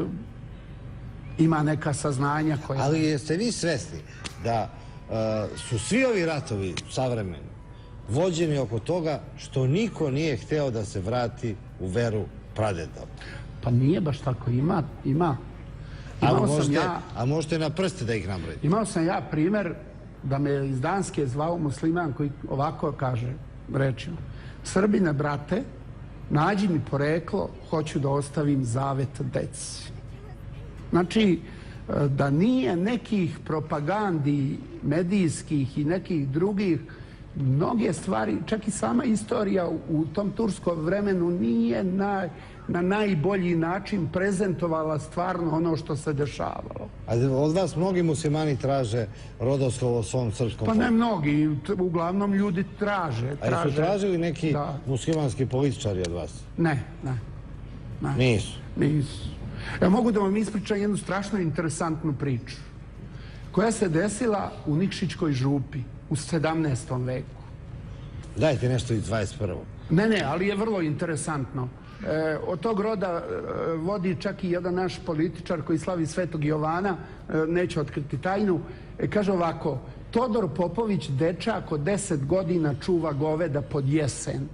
ima neka saznanja koja... Ali jeste vi svesni da su svi ovi ratovi savremeni vođeni oko toga što niko nije hteo da se vrati u veru pradeda? Pa nije baš tako, ima. A možete na prste da ih nabrojite? Imao sam ja primer da me iz Danske zvao musliman koji ovako kaže rečima: Srbine, brate, nađi mi poreklo, hoću da ostavim zavet deci. Znači, da nije nekih propagandi medijskih i nekih drugih, mnoge stvari, čak i sama istorija u tom turskom vremenu nije na najbolji način prezentovala stvarno ono što se dešavalo. A od vas mnogi muslimani traže rodoslovo o svom srpskom Pa ne mnogi, uglavnom ljudi traže. A jesu tražili neki muslimanski političari od vas? Ne. Nisu? Nisu. Ja mogu da vam ispričam jednu strašno interesantnu priču koja se desila u Nikšićkoj župi u 17. veku. Dajte nešto iz 21. Ne, ali je vrlo interesantno. Od tog roda vodi čak i jedan naš političar koji slavi Svetog Jovana, neće otkriti tajnu, kaže ovako: Todor Popović, dečak od 10 godina, čuva goveda pod jesen.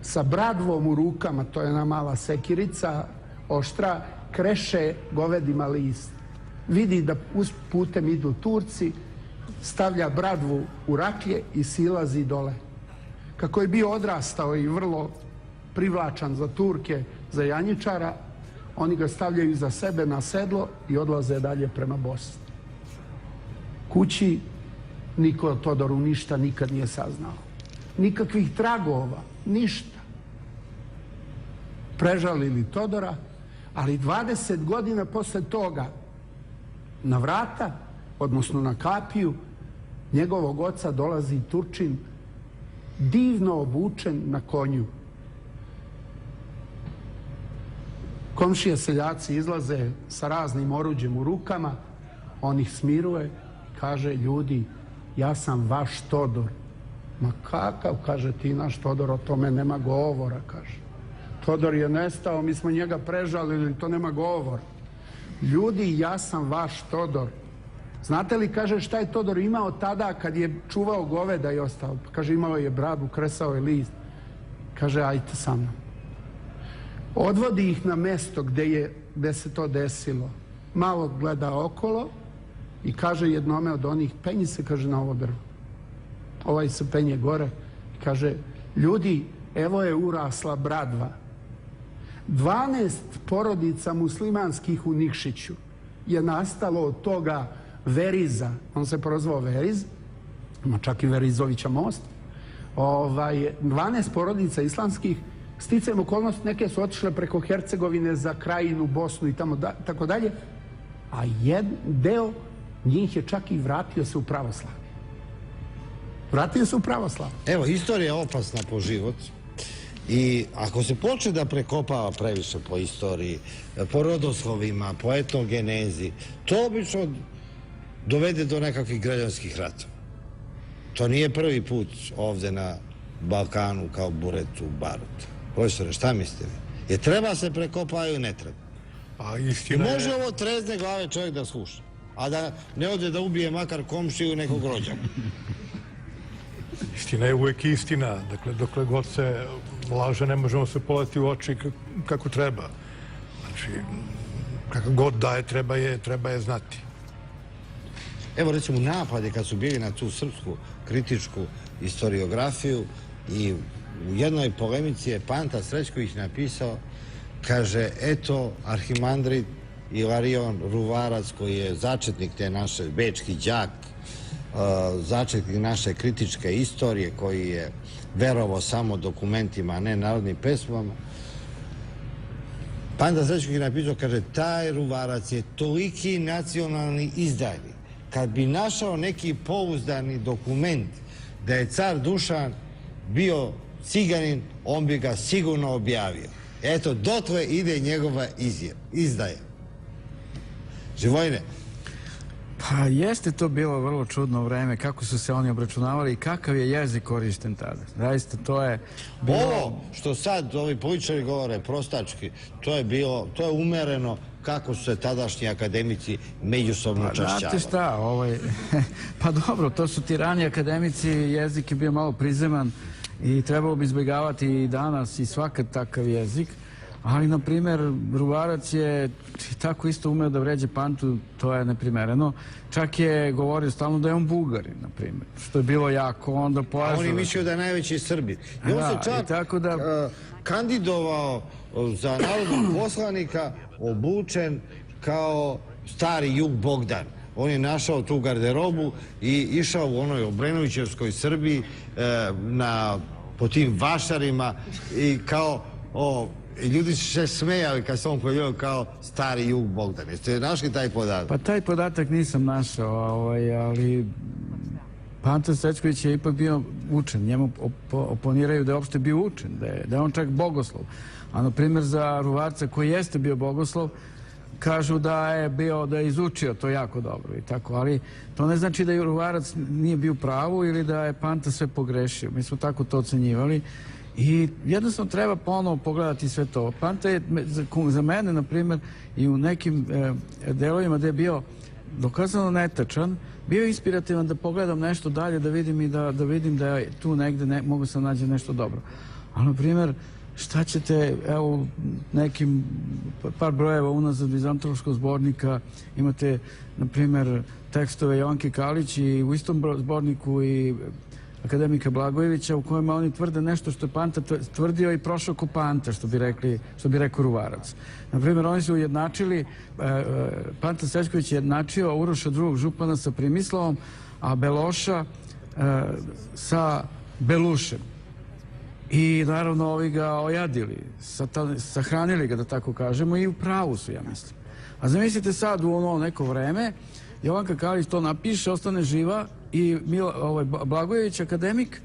Sa bradvom u rukama, to je jedna mala sekirica, oštra, kreše govedima list. Vidi da putem idu Turci, stavlja bradvu u raklje i silazi dole. Kako je bio odrastao i vrlo privlačan za Turke, za janjičara, oni ga stavljaju za sebe na sedlo i odlaze dalje prema Bosni. Kući niko o Todoru ništa nikad nije saznao. Nikakvih tragova, ništa. Prežalili Todora, ali 20 godina posle toga na vrata, odnosno na kapiju njegovog oca dolazi Turčin, divno obučen na konju. Komšije seljaci izlaze sa raznim oruđem u rukama, on ih smiruje, kaže: ljudi, ja sam vaš Todor. Ma kakav, kaže, ti naš Todor, o tome nema govora, kaže. Todor je nestao, mi smo njega prežalili, to nema govora. Ljudi, ja sam vaš Todor. Znate li, kaže, šta je Todor imao tada kad je čuvao goveda i ostao? Kaže, imao je bradu, kresao je list. Kaže, ajte sa mnom. Odvodi ih na mesto gde se to desilo. Malo gleda okolo i kaže jednome od onih: penji se, kaže, na ovo drvo. Ovaj se penje gore i kaže: ljudi, evo je urasla bradva. 12 porodica muslimanskih u Nikšiću je nastalo od toga veriza. On se prozvao Veriz, ima čak i Verizovića most. 12 porodica islamskih, sticajem okolnosti, neke su otišle preko Hercegovine za Krajinu, Bosnu i tako dalje, a deo njih je čak i vratio se u pravoslavlje. Vratio se u pravoslavlje. Evo, istorija je opasna po život i ako se počne da prekopava previše po istoriji, po rodoslovima, po etnogenezi, to obično dovede do nekakvih građanskih ratova. To nije prvi put ovde na Balkanu kao buretu baruta. Profesore, šta mislite vi? Je treba se prekopaju, ne treba? I može ovo trezne glave čovjek da sluša, a da ne ode da ubije makar komšiju nekog rođaka. Istina je uvek istina. Dakle, dokle god se laže, ne možemo se pogledati u oči kako treba. Znači, kako god da je, treba je znati. Evo, recimo, napade kad su bili na tu srpsku kritičku historiografiju i u jednoj polemici je Panta Srećković napisao, kaže, eto, arhimandrit Ilarion Ruvarac, koji je začetnik te naše, bečki đak, začetnik naše kritičke istorije, koji je verovao samo dokumentima, a ne narodnim pesmama. Panta Srećković je napisao, kaže, taj Ruvarac je toliki nacionalni izdajnik. Kad bi našao neki pouzdani dokument da je car Dušan bio ciganin, on bi ga sigurno objavio. Eto, dotle ide njegova izdaja. Živojine? Pa jeste to bilo vrlo čudno vreme, kako su se oni obračunavali i kakav je jezik korišten tada. Zaista, to je bilo... Ovo što sad ovi političari govore prostački, to je umereno kako su se tadašnji akademici međusobno čašćavali. Znate šta, pa dobro, to su tirani akademici, jezik je bio malo prizeman i trebalo bi izbjegavati i danas i svakad takav jezik. Ali, na primjer, Ruvarac je tako isto umeo da vređe Pantu, to je neprimereno. Čak je govorio stalno da je on Bugarin, na primjer, što je bilo jako onda pojažno. A on je mislio da je najveći Srbin. I on se čak kandidovao za narodnog poslanika obučen kao stari Jug Bogdan. On je našao tu garderobu i išao u onoj Obrenovićevskoj Srbiji po tim vašarima i kao... Ljudi su se smejali kad se on pojavio kao stari Jug Bogdan. Jeste našli taj podatak? Pa taj podatak nisam našao, ali Panta Srećković je ipak bio učen. Njemu oponiraju da je uopšte bio učen, da je on čak bogoslov. A na primjer za Ruvarca koji jeste bio bogoslov, kažu da je izučio to jako dobro i tako, ali to ne znači da je Ruvarac nije bio u pravu ili da je Panta sve pogrešio. Mi smo tako to ocenjivali. I jednostavno treba ponovo pogledati sve to. Panta je za mene, na primjer, i u nekim delovima gde je bio dokazano netačan, bio inspirativan da pogledam nešto dalje, da vidim i da vidim da je tu negde mogu se nađe nešto dobro. Ali, na primjer, šta ćete, evo, nekim par brojeva unazad iz antropološkog zbornika imate, na primjer, tekstove Jovanke Kalić i u istom zborniku i akademika Blagojevića u kojima oni tvrde nešto što je Panta tvrdio i prošao ko Panta, što bi rekao Ruvarac. Naprimjer, oni su ujednačili, Panta Srećković je jednačio Uroša II. Župana sa Primislavom, a Beloša sa Belušem. I naravno ovi ga ojadili, sahranili ga, da tako kažemo, i u pravu su, ja mislim. A zamislite sad u ono neko vreme, Jovanka Kalić to napiše, ostane živa i Blagojević akademik,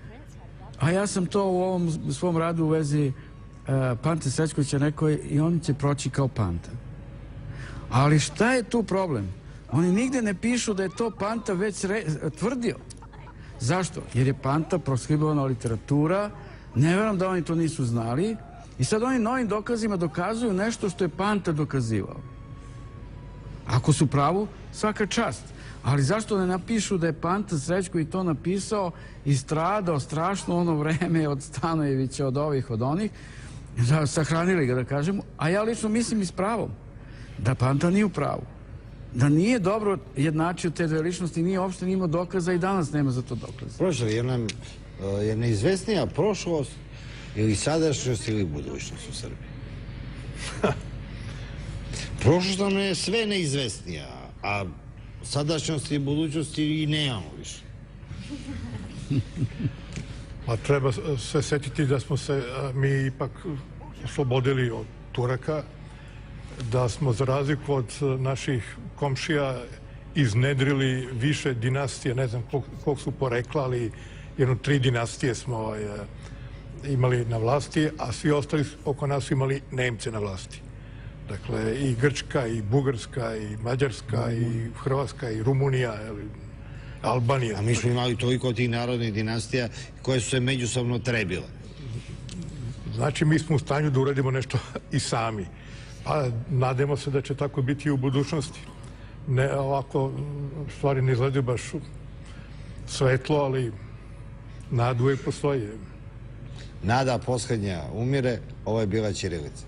a ja sam to u ovom svom radu u vezi Pante Srećkovića rekao i oni će proći kao Panta. Ali šta je tu problem? Oni nigde ne pišu da je to Panta već tvrdio. Zašto? Jer je Panta proskribovana literatura, ne verujem da oni to nisu znali i sad oni novim dokazima dokazuju nešto što je Panta dokazivao. Ako su pravu, svaka čast. Ali zašto ne napišu da je Panta Srećković to napisao i stradao strašno ono vreme od Stanojevića, od ovih, od onih, sahranili ga, da kažemo, a ja lično mislim i s pravom da Panta nije u pravu. Da nije dobro jednačio te dve ličnosti, nije uopšte imao dokaza i danas nema za to dokaza. Profesor, jer nam je neizvesnija prošlost ili sadašnjost ili budućnost u Srbiji? Prošlost nam je sve neizvesnija, a sadašnjosti i budućnosti i nemamo više. Pa treba se setiti da smo se mi ipak oslobodili od Turaka, da smo za razliku od naših komšija iznedrili više dinastije, ne znam koliko su porekla, ali jedno 3 dinastije smo imali na vlasti, a svi ostali oko nas su imali Nemce na vlasti. Dakle, i Grčka, i Bugarska, i Mađarska, i Hrvatska, i Rumunija, Albanija. A mi smo imali toliko tih narodnih dinastija koje su se međusobno trebile. Znači, mi smo u stanju da uradimo nešto i sami. Pa nademo se da će tako biti i u budućnosti. Ovako stvari ne izgledaju baš svetlo, ali Nada uvijek postoji. Nada poslednja umire, ovo je bila ćirilica.